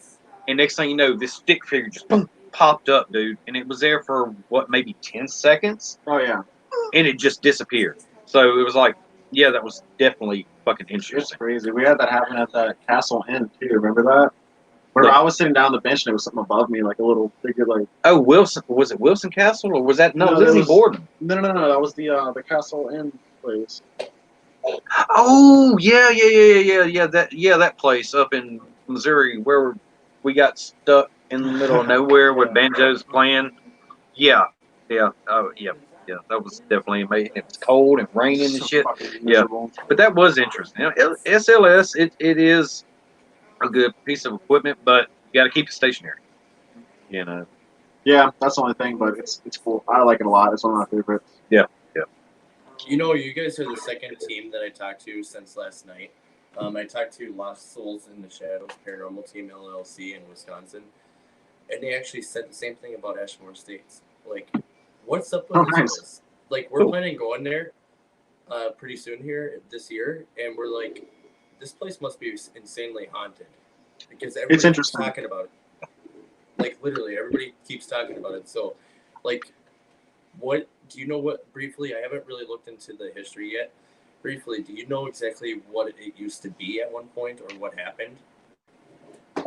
and next thing you know, this stick figure just boom, popped up, dude, and it was there for maybe 10 seconds. Oh yeah. And it just disappeared. So it was like, yeah, that was definitely fucking interesting. It's crazy. We had that happen at that Castle Inn too. Remember that? Where I was sitting down on the bench and there was something above me, like a little figure, like. Oh, Wilson. Was it Wilson Castle or was that No, Lizzie Borden? No. That was the Castle Inn place. Oh yeah. That place up in Missouri where we got stuck in the middle of nowhere with banjos playing. Yeah. Oh yeah. Yeah, that was definitely amazing. It was cold and raining and shit. Yeah, but that was interesting. SLS, it is a good piece of equipment, but you got to keep it stationary. Yeah, that's the only thing, but it's cool. I like it a lot. It's one of my favorites. Yeah. You guys are the second team that I talked to since last night. I talked to Lost Souls in the Shadows Paranormal Team LLC in Wisconsin, and they actually said the same thing about Ashmore Estates. Like, what's up with this place? Like, we're planning on going there pretty soon here this year, and we're like, this place must be insanely haunted because everybody keeps talking about it. Like, literally, everybody keeps talking about it. So, like, what do you know? What briefly? I haven't really looked into the history yet. Briefly, do you know exactly what it used to be at one point or what happened?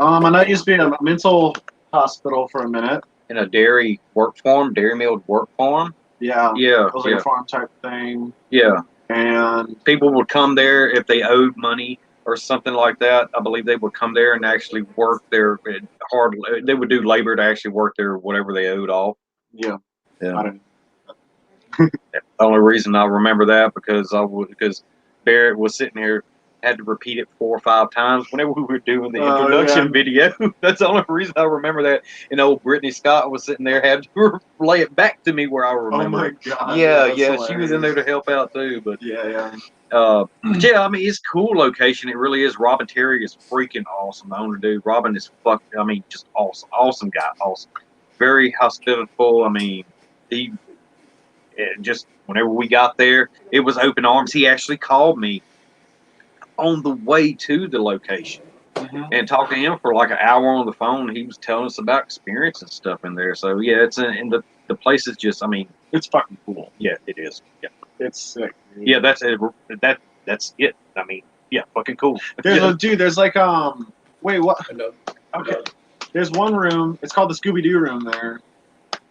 I know it used to be a mental hospital for a minute. In a dairy milled work farm. Yeah. Yeah. It was like a farm type thing. Yeah. And people would come there if they owed money or something like that. I believe they would come there and actually work their hard. They would do labor to actually work their whatever they owed off. Yeah. Yeah. I don't The only reason I remember that because Barrett was sitting here, had to repeat it 4 or 5 times whenever we were doing the introduction video. That's the only reason I remember that. And old Brittany Scott was sitting there, had to relay it back to me where I remember. Oh my it. god. Yeah, that's yeah, she was in there hilarious. to help out too. But Yeah. yeah, I mean, it's a cool location. It really is. Robin Terry is freaking awesome. The owner dude, Robin is just awesome guy, awesome, very hospitable. I mean, he just whenever we got there, it was open arms. He actually called me on the way to the location and talked to him for like an hour on the phone. He was telling us about experience and stuff in there. So yeah, and the place is just, I mean, It's fucking cool. yeah, it is. Yeah, It's sick. Dude. yeah, that's it. That's it. I mean, yeah, fucking cool. There's like wait, what? No. Okay. There's one room. It's called the Scooby-Doo room there,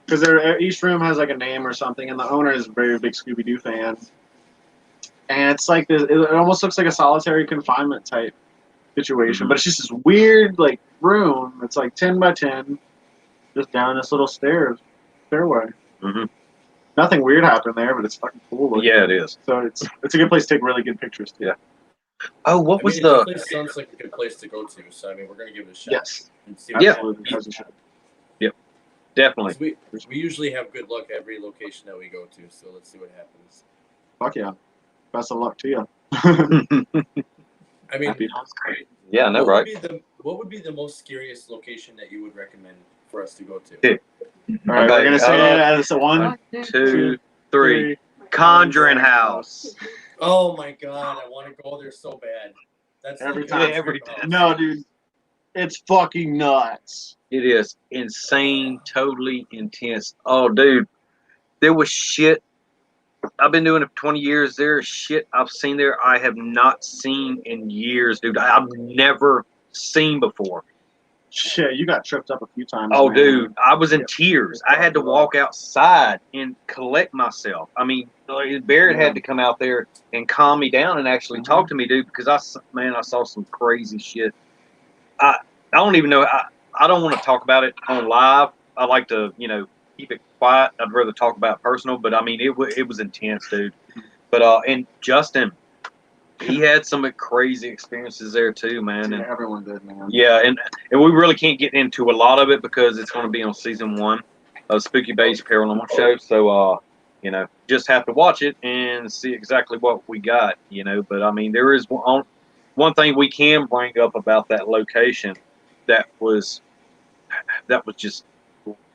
because each room has like a name or something, and the owner is a very big Scooby-Doo fan. And it's like this. It almost looks like a solitary confinement type situation, but it's just this weird like room. It's like 10 by 10, just down this little stairway. Mm-hmm. Nothing weird happened there, but it's fucking cool looking. Yeah, it is. So it's a good place to take really good pictures too. Yeah. Oh, what I was mean, the? It definitely sounds like a good place to go to. So I mean, we're gonna give it a shot. Yes. And see what Absolutely. happens. As it should. Definitely. We usually have good luck at every location that we go to. So let's see what happens. Fuck yeah. Best of luck to you. I mean, Happy. Great. Yeah, I know, right? What would be the most scariest location that you would recommend for us to go to? Yeah. All right, Okay, we're gonna say it as a 1, 1, 2, 2, 3. Conjuring House. Oh my god, I want to go there so bad. That's Every like time. Every house. time. No, dude. It's fucking nuts. It is insane, totally intense. Oh, dude, there was shit. I've been doing it for 20 years. There's shit I've seen there I have not seen in years, dude. I've never seen before. Shit, you got tripped up a few times. Oh, man. dude, I was in tears. I had to walk outside and collect myself. I mean, Barrett had to come out there and calm me down and actually talk to me, dude, because I saw some crazy shit. I don't even know. I don't want to talk about it on live. I like to, keep it quiet. I'd rather talk about personal, but I mean, it was intense, dude. But and Justin, he had some crazy experiences there too, man. Yeah, And everyone did, man. yeah, and we really can't get into a lot of it because it's going to be on season 1 of Spooky Base Paranormal Show. So, just have to watch it and see exactly what we got, But I mean, there is one thing we can bring up about that location that was just,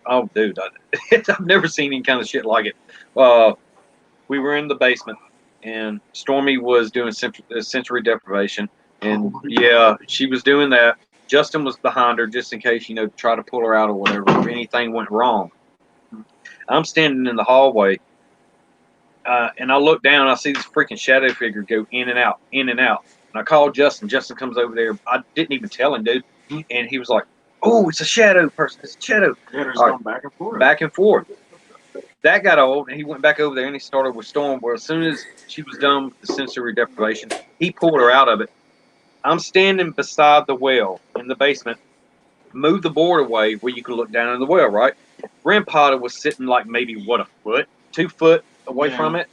oh, dude, I've never seen any kind of shit like it. We were in the basement, and Stormy was doing sensory deprivation. And yeah, she was doing that. Justin was behind her just in case, try to pull her out or whatever, if anything went wrong. I'm standing in the hallway, and I look down, and I see this freaking shadow figure go in and out, in and out. And I called Justin. Justin comes over there. I didn't even tell him, dude. And he was like, oh, it's a shadow person. It's a shadow. Yeah, they're just All going back and forth. Back and forth. That got old, and he went back over there, and he started with Storm, where as soon as she was done with the sensory deprivation, he pulled her out of it. I'm standing beside the well in the basement. Move the board away where you can look down in the well, right? Ren Potter was sitting like maybe, a foot, 2 foot away from it.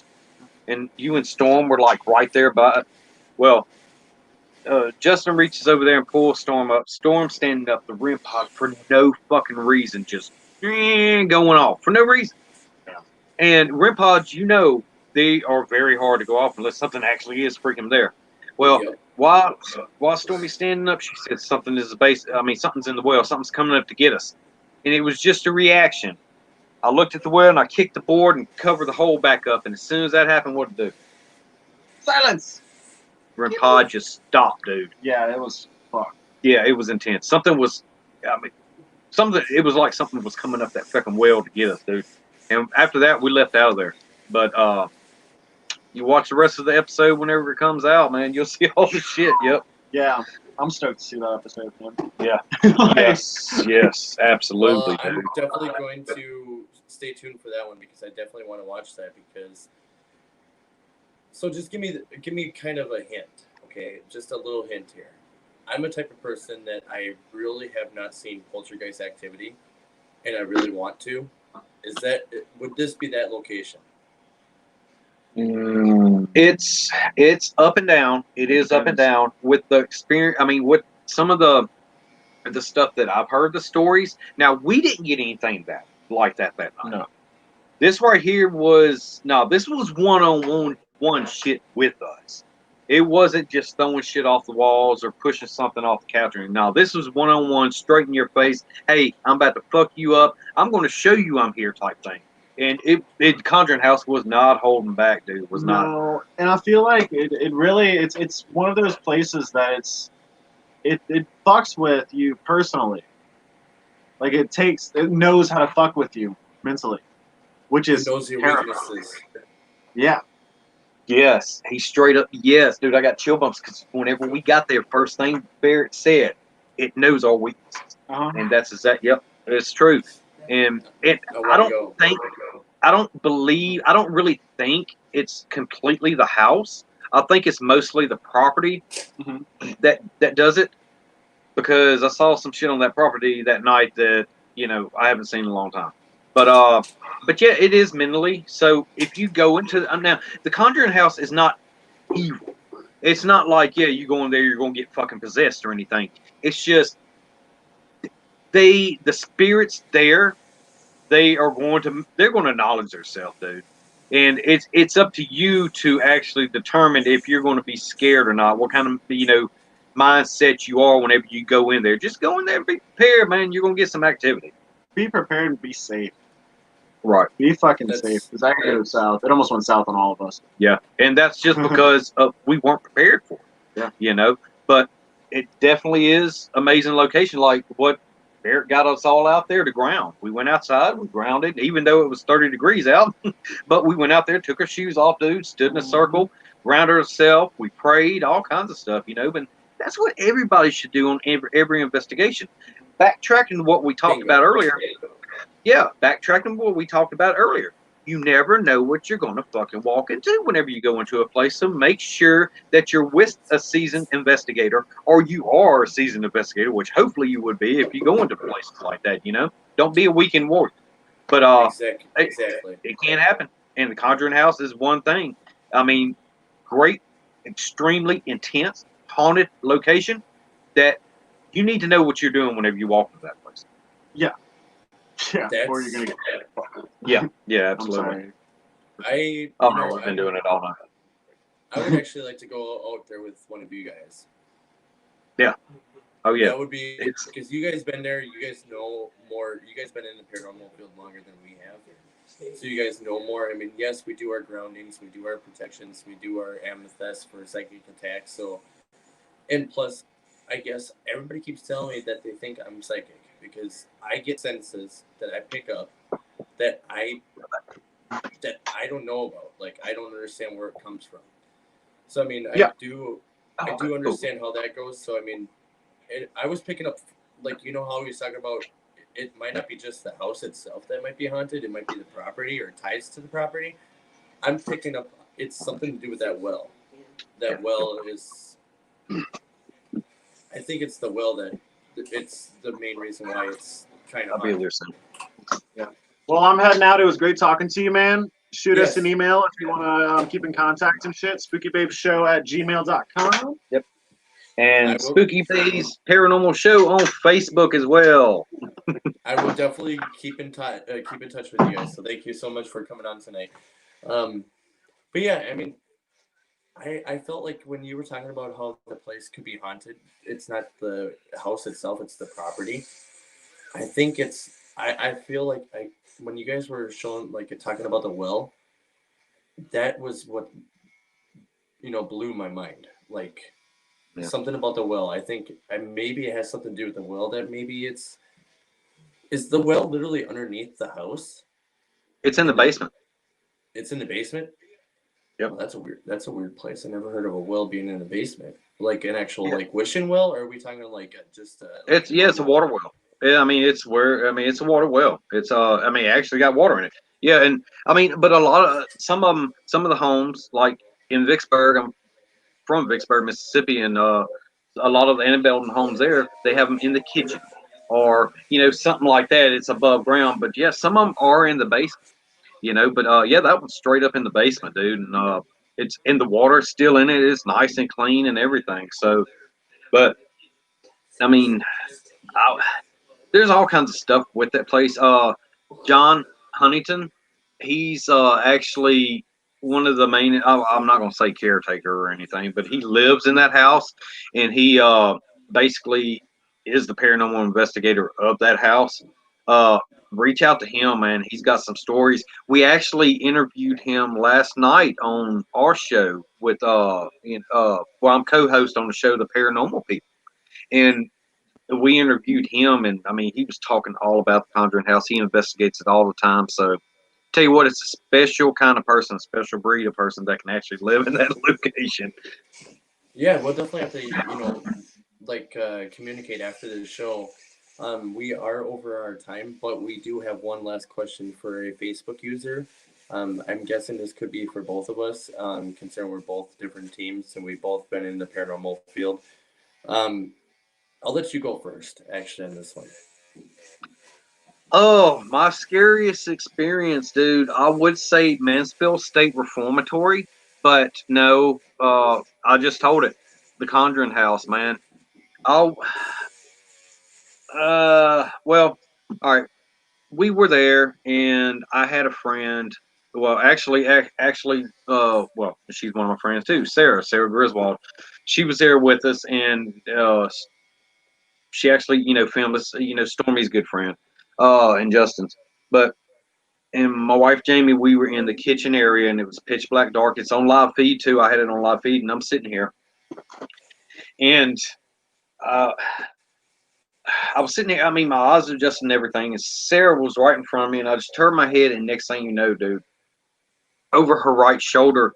And you and Storm were like right there by it. Well, Justin reaches over there and pulls Storm up. Storm standing up, the Ren Potter for no fucking reason, just going off for no reason. And REM pods, they are very hard to go off unless something actually is freaking there. Well, while Stormy's standing up, she said something is something's in the well, something's coming up to get us. And it was just a reaction. I looked at the well and I kicked the board and covered the hole back up. And as soon as that happened, what did it do? Silence. REM pod just stopped, dude. Yeah, it was fucked. Yeah, it was intense. It was like something was coming up that fucking well to get us, dude. And after that, we left out of there. But you watch the rest of the episode whenever it comes out, man. You'll see all the shit. Yep. Yeah, I'm stoked to see that episode, man. Yeah. Yes, absolutely. I'm definitely going to stay tuned for that one because I definitely want to watch that because. So just give me kind of a hint, okay, just a little hint here. I'm a type of person that I really have not seen poltergeist activity, and I really want to. Would this be that location? It's up and down. It is up and down with the experience. I mean, with some of the stuff that I've heard, the stories. Now we didn't get anything like that night. No. This right here was this was one shit with us. It wasn't just throwing shit off the walls or pushing something off the couch. No, this was one straight in your face. Hey, I'm about to fuck you up. I'm going to show you I'm here type thing. And it Conjuring House was not holding back, dude. It was not. No, and I feel like it really it's one of those places that it fucks with you personally. Like it knows how to fuck with you mentally, which is It knows your terrifying. weaknesses. Yeah. Yes, he straight up. Yes, dude, I got chill bumps because whenever we got there, first thing Barrett said, it knows our weaknesses, and that's exactly. Yep, it's true. And I don't really think it's completely the house. I think it's mostly the property that does it, because I saw some shit on that property that night that I haven't seen in a long time. But yeah, it is mentally. So if you go into now, the Conjuring House is not evil. It's not like you go in there, you're gonna get fucking possessed or anything. It's just the spirits there, they're going to acknowledge themselves, dude. And it's up to you to actually determine if you're going to be scared or not. What kind of mindset you are whenever you go in there. Just go in there and be prepared, man. You're gonna get some activity. Be prepared and be safe. Right. Be fucking safe, because that could go south. It almost went south on all of us. Yeah, and that's just because we weren't prepared for it. Yeah. But it definitely is amazing location. Like what Barrett got us all out there to ground. We went outside, we grounded, even though it was 30 degrees out. But we went out there, took our shoes off, dude, stood in a circle, grounded ourselves, we prayed, all kinds of stuff, But that's what everybody should do on every investigation. Backtracking to what we talked about earlier. Yeah, backtracking to what we talked about earlier. You never know what you're going to fucking walk into whenever you go into a place. So make sure that you're with a seasoned investigator, or you are a seasoned investigator, which hopefully you would be if you go into places like that, Don't be a weekend warrior. But exactly. It can happen. And the Conjuring House is one thing. I mean, great, extremely intense, haunted location that you need to know what you're doing whenever you walk into that place. Yeah. Yeah, or you're gonna get Yeah, absolutely. I've been doing it all night. I would actually like to go out there with one of you guys. Yeah. Oh yeah. That would be because you guys been there. You guys know more. You guys been in the paranormal field longer than we have, so you guys know more. I mean, yes, we do our groundings, we do our protections, we do our amethyst for psychic attacks. So, and plus, I guess everybody keeps telling me that they think I'm psychic, because I get senses that I pick up that I don't know about. Like, I don't understand where it comes from. So I mean, I do understand how that goes. So I mean, I was picking up, like, how he was talking about, it might not be just the house itself that might be haunted. It might be the property or ties to the property. I'm picking up it's something to do with that well. That well is, I think it's the well that it's the main reason why it's kind of. I'll be there soon. Yeah. Well, I'm heading out. It was great talking to you, man. Shoot us an email if you want to keep in contact and shit. SpookyBabesShow@gmail.com. Yep. And Spooky Babes Paranormal Show on Facebook as well. I will definitely keep in touch with you guys. So thank you so much for coming on tonight. But yeah, I mean, I felt like when you were talking about how the place could be haunted, it's not the house itself, it's the property. I think I feel like when you guys were showing, like, talking about the well, that was what, blew my mind. Like, something about the well. I think maybe it has something to do with the well, that maybe is the well literally underneath the house? It's in the basement. It's in the basement? Yep. Well, that's a weird place. I never heard of a well being in the basement. Like an actual like wishing well, or are we talking like just it's a water well. Yeah, I mean it's a water well. It's it actually got water in it. Yeah, and I mean, but a lot of some of the homes, like in Vicksburg, from Vicksburg, Mississippi, and a lot of the antebellum homes there, they have them in the kitchen, or something like that. It's above ground, but yeah, some of them are in the basement. But yeah, that one's straight up in the basement, dude, and it's in the water, still in it. It's nice and clean and everything. So, but I mean, I, there's all kinds of stuff with that place. John Huntington, he's actually one of the main. I'm not going to say caretaker or anything, but he lives in that house, and he basically is the paranormal investigator of that house. Reach out to him, man. He's got some stories. We actually interviewed him last night on our show with well, I'm co-host on the show, The Paranormal People, and we interviewed him, and I mean, he was talking all about the Conjuring House. He investigates it all the time. So, tell you what, it's a special kind of person, a special breed of person that can actually live in that location. Yeah, we'll definitely have to, communicate after the show. We are over our time, but we do have one last question for a Facebook user. I'm guessing this could be for both of us, considering we're both different teams and we've both been in the paranormal field. I'll let you go first, actually, on this one. Oh, my scariest experience, dude. I would say Mansfield State Reformatory, but no, I just told it. The Conjuring House, man. Oh, well, all right. We were there, and I had a friend. Well, well, she's one of my friends too, Sarah Griswold. She was there with us, and she actually, filmed us. Stormy's good friend, and Justin's. But and my wife Jamie, we were in the kitchen area, and it was pitch black dark. It's on live feed too. I had it on live feed, and I'm sitting here, and uh, I was sitting there. I mean, my eyes are adjusting and everything, and Sarah was right in front of me, and I just turned my head, and next thing you know, dude, over her right shoulder,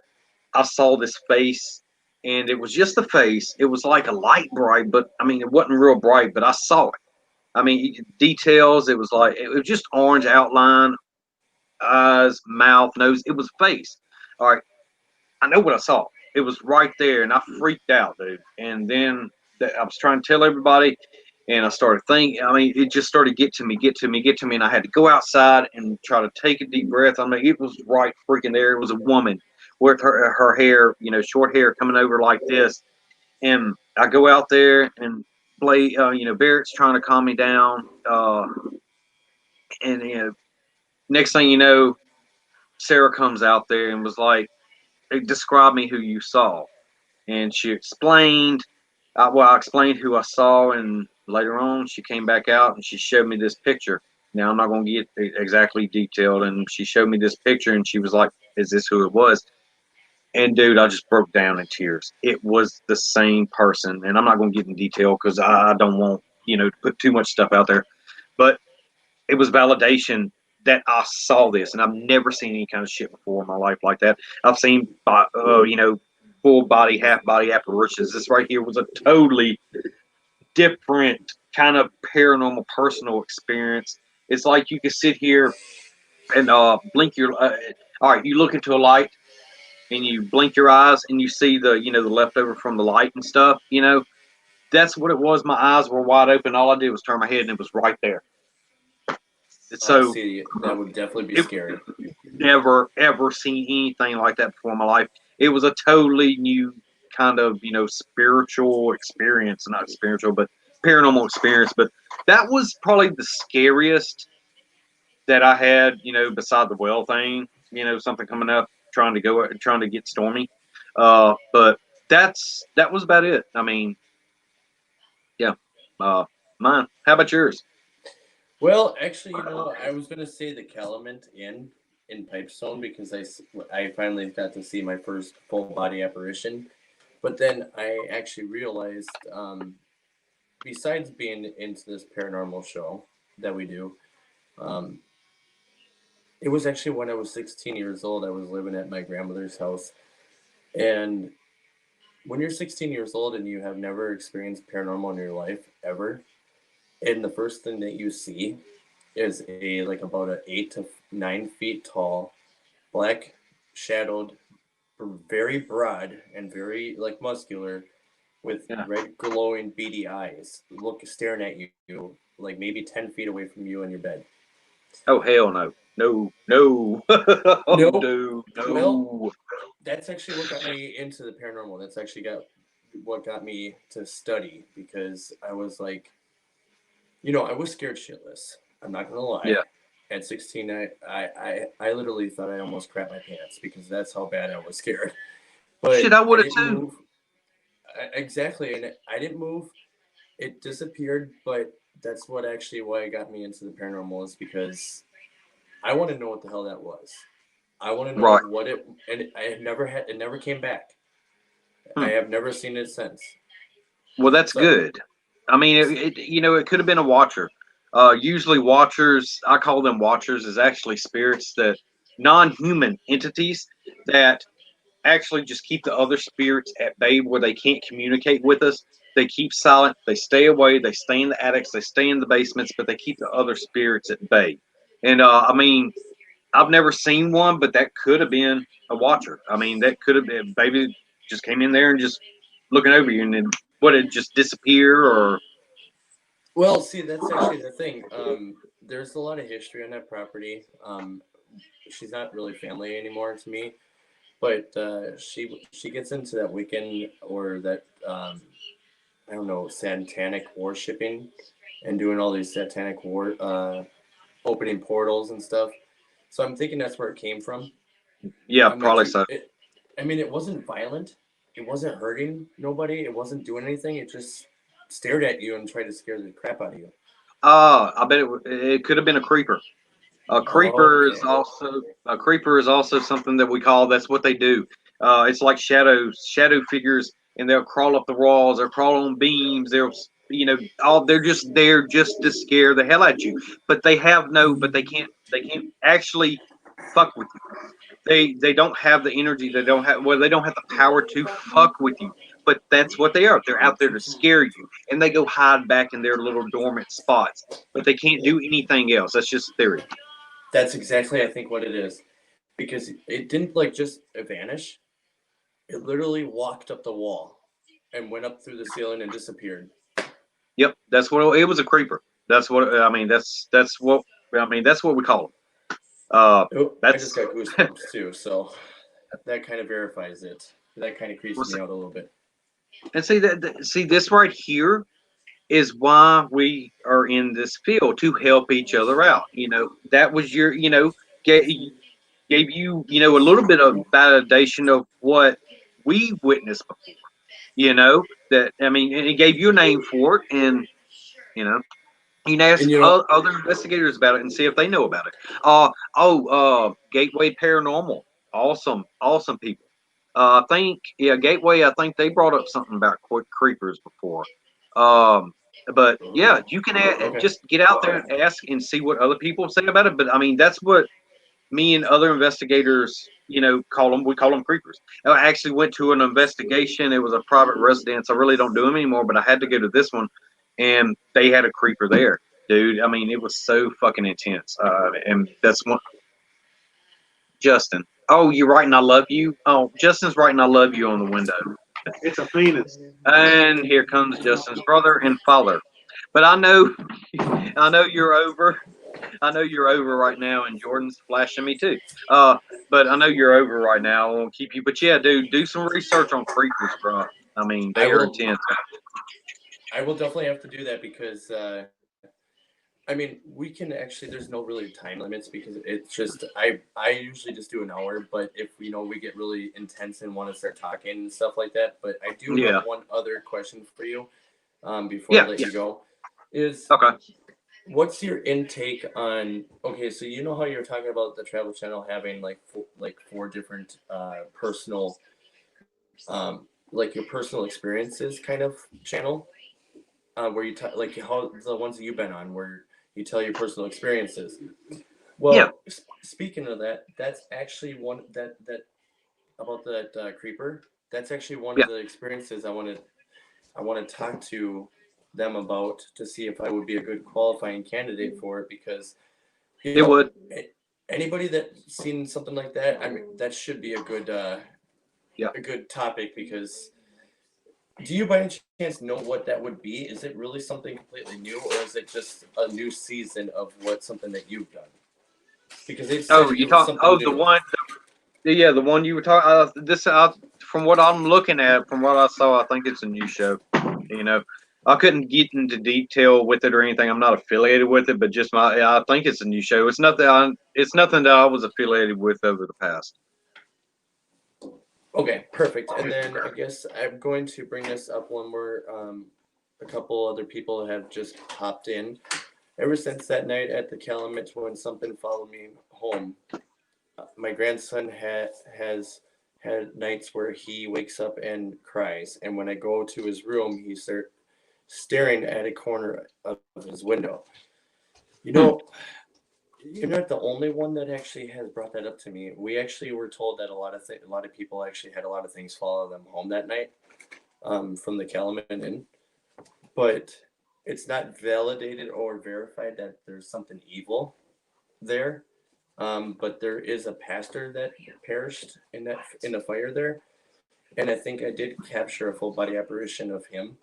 I saw this face, and it was just a face. It was like a light bright, but I mean, it wasn't real bright, but I saw it. I mean, details. It was like it was just orange outline, eyes, mouth, nose. It was a face. All right, I know what I saw. It was right there, and I freaked out, dude. And then I was trying to tell everybody, and I started thinking. I mean, it just started get to me, and I had to go outside and try to take a deep breath. I mean, it was right freaking there. It was a woman with her hair, short hair coming over like this, and I go out there and play. Barrett's trying to calm me down, and next thing you know, Sarah comes out there and was like, "Hey, describe me who you saw." And she explained. I explained who I saw, and later on, she came back out and she showed me this picture. Now I'm not going to get exactly detailed, and she showed me this picture, and she was like, "Is this who it was?" And dude, I just broke down in tears. It was the same person, and I'm not going to get in detail because I don't want to put too much stuff out there. But it was validation that I saw this, and I've never seen any kind of shit before in my life like that. I've seen, full body, half body apparitions. This right here was a totally different kind of paranormal personal experience. It's like you could sit here and blink your. All right, you look into a light and you blink your eyes and you see the leftover from the light and stuff. That's what it was. My eyes were wide open. All I did was turn my head, and it was right there. So See, that would definitely be scary. Never ever seen anything like that before in my life. It was a totally new kind of spiritual experience, not spiritual, but paranormal experience. But that was probably the scariest that I had. Beside the well thing. Something coming up, trying to get Stormy. But that was about it. I mean, yeah. Mine. How about yours? Well, actually, I was going to say the Calumet Inn in Pipestone because I finally got to see my first full body apparition. But then I actually realized, besides being into this paranormal show that we do, um, it was actually when I was 16 years old. I was living at my grandmother's house. And when you're 16 years old and you have never experienced paranormal in your life ever, and the first thing that you see is about a 8 to 9 feet tall, black shadowed very broad and very like muscular, with Yeah. red glowing beady eyes, staring at you like maybe 10 feet away from you in your bed. Oh hell no. No, no. Oh, Nope. no, no. Well, that's actually what got me into the paranormal. That's actually what got me to study, because I was like, I was scared shitless. I'm not gonna lie. Yeah. At 16, I literally thought I almost crapped my pants because that's how bad I was scared. But Shit, I would have didn't too. move. Exactly, and I didn't move. It disappeared, but that's what actually why it got me into the paranormal, is because I want to know what the hell that was. I want to know Right. what it, and it never came back. Hmm. I have never seen it since. Well, that's So, good. I mean, it could have been a watcher. Usually, watchers, I call them watchers, is actually spirits, that non-human entities that actually just keep the other spirits at bay where they can't communicate with us. They keep silent. They stay away. They stay in the attics. They stay in the basements, but they keep the other spirits at bay. And I mean, I've never seen one, but that could have been a watcher. I mean, that could have been, maybe just came in there and just looking over you, and then would it just disappear, or well, see, that's actually the thing. There's a lot of history on that property. She's not really family anymore to me, but she gets into that Wiccan or that I don't know, satanic worshipping and doing all these satanic opening portals and stuff. So I'm thinking that's where it came from. yeah, I'm not probably too. so. I mean, it wasn't violent. It wasn't hurting nobody. It wasn't doing anything. It just stared at you and tried to scare the crap out of you. I bet it could have been a creeper. Okay. A creeper is also something that we call. That's what they do. It's like shadow figures, and they'll crawl up the walls. They'll crawl on beams. They're just there just to scare the hell out of you. But they can't actually fuck with you. They don't have the energy. They don't have the power to fuck with you. But that's what they are. They're out there to scare you, and they go hide back in their little dormant spots. But they can't do anything else. That's just theory. That's exactly, I think, what it is. Because it didn't like just vanish. It literally walked up the wall and went up through the ceiling and disappeared. Yep, that's what it was. A creeper. That's what I mean. That's what I mean. That's what we call them. Oh, I That's just got goosebumps too, so that kind of verifies it. That kind of creeps me out a little bit. and see this right here is why we are in this field, to help each other out. That was gave, gave you a little bit of validation of what we witnessed before. That, I mean, it gave you a name for it, and you know you can ask And other investigators about it and see if they know about it. Gateway Paranormal, awesome people. I think, yeah, Gateway. I think they brought up something about creepers before. Um, but yeah, you can okay. just get out there and ask and see what other people say about it. But I mean, that's what me and other investigators, call them. We call them creepers. I actually went to an investigation. It was a private residence. I really don't do them anymore, but I had to go to this one, and they had a creeper there, dude. I mean, it was so fucking intense. And that's one. Justin. Oh, you're writing "I love you." Oh, Justin's writing "I love you" on the window. It's a penis. And here comes Justin's brother and father. But I know you're over. I know you're over right now, and Jordan's flashing me too. But I know you're over right now. I won't keep you. But yeah, dude, do some research on creepers, bro. I mean, they are intense. I will definitely have to do that because I mean, we can actually. There's no really time limits because it's just I usually just do an hour. But if we get really intense and want to start talking and stuff like that. But I do have one other question for you, before I let you go. Is Okay. What's your intake on? Okay, so you know how you're talking about the Travel Channel having like four different personal, like your personal experiences kind of channel, where you like how the ones that you've been on where you tell your personal experiences. Well, speaking of that, that's actually one that about that creeper. That's actually one of the experiences I want to talk to them about to see if I would be a good qualifying candidate for it, because it would. Anybody that's seen something like that, I mean, that should be a good a good topic because do you by any chance know what that would be? Is it really something completely new, or is it just a new season of something that you've done? Because they said Oh, it you was talk. something Oh, new. the one. Yeah, the one you were talking. From what I'm looking at, from what I saw, I think it's a new show. You know, I couldn't get into detail with it or anything. I'm not affiliated with it, but just I think it's a new show. It's nothing. It's nothing that I was affiliated with over the past. Okay, perfect. And then I guess I'm going to bring this up when we're a couple other people have just popped in. Ever since that night at the Calumet when something followed me home, my grandson has had nights where he wakes up and cries, and when I go to his room, he starts staring at a corner of his window. You know, you're not the only one that actually has brought that up to me. We actually were told that a lot of people actually had a lot of things follow them home that night, from the Calumet Inn, but it's not validated or verified that there's something evil there. But there is a pastor that perished in the fire there, and I think I did capture a full body apparition of him.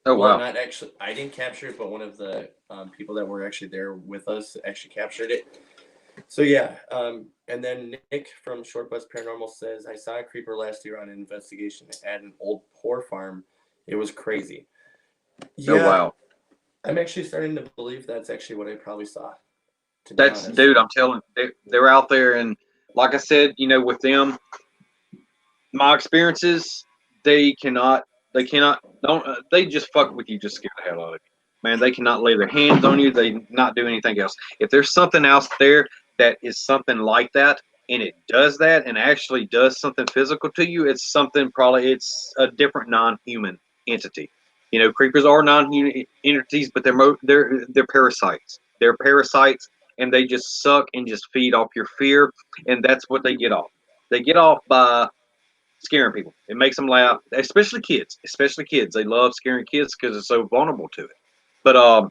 Oh Well, wow! not actually, I didn't capture it, but one of the people that were actually there with us actually captured it. So yeah, and then Nick from Short Bus Paranormal says, I saw a creeper last year on an investigation at an old poor farm. It was crazy. Oh Yeah, wow! I'm actually starting to believe that's actually what I probably saw, to be That's honest. dude. I'm telling you, they're out there, and like I said, with them, my experiences, they cannot, don't, they just fuck with you, just scare the hell out of you. Man, they cannot lay their hands on you. They not do anything else. If there's something else there that is something like that, and it does that, and actually does something physical to you, it's something probably it's a different non-human entity. Creepers are non-human entities, but they're parasites. They're parasites, and they just suck and just feed off your fear, and that's what they get off. They get off by scaring people. It makes them laugh, especially kids. Especially kids. They love scaring kids because they're so vulnerable to it. But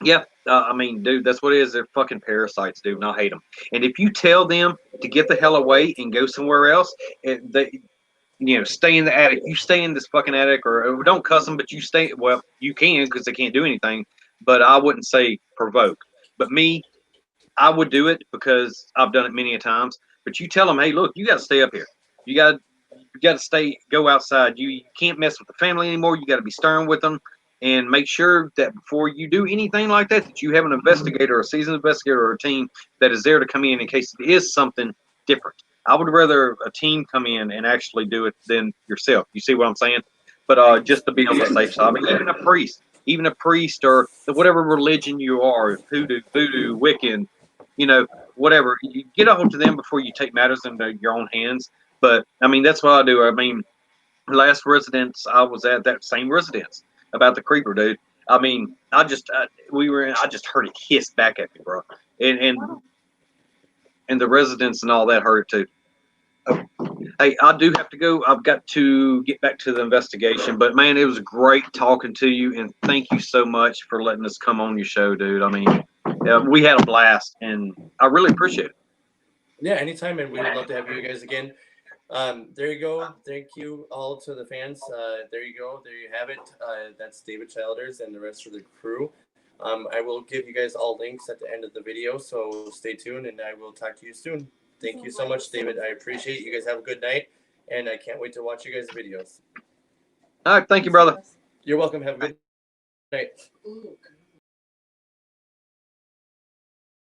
yeah, I mean, dude, that's what it is. They're fucking parasites, dude, and I hate them. And if you tell them to get the hell away and go somewhere else, stay in the attic. You stay in this fucking attic, or don't cuss them, but you stay. Well, you can because they can't do anything. But I wouldn't say provoke. But me, I would do it because I've done it many a times. But you tell them, hey, look, you got to stay up here. You got to go outside. You can't mess with the family anymore. You got to be stern with them and make sure that before you do anything like that, that you have an investigator, a seasoned investigator, or a team that is there to come in case it is something different. I would rather a team come in and actually do it than yourself. You see what I'm saying? But just to be on the safe side. I mean, even a priest or whatever religion you are, hoodoo, voodoo, Wiccan, whatever, you get a hold to them before you take matters into your own hands. But I mean, that's what I do. I mean, last residence I was at, that same residence about the creeper, dude. I mean, I just heard it hiss back at me, bro, and the residents and all that heard it too. Oh, hey, I do have to go. I've got to get back to the investigation. But man, it was great talking to you, and thank you so much for letting us come on your show, dude. I mean, we had a blast, and I really appreciate it. Yeah, anytime, and we would love to have you guys again. There you go. Thank you all to the fans. There you go. There you have it. That's David Childers and the rest of the crew. I will give you guys all links at the end of the video, so stay tuned, and I will talk to you soon. Thank you so much, David. I appreciate it. You guys have a good night, and I can't wait to watch you guys' videos. All right, thank you, brother. You're welcome. Have a good night.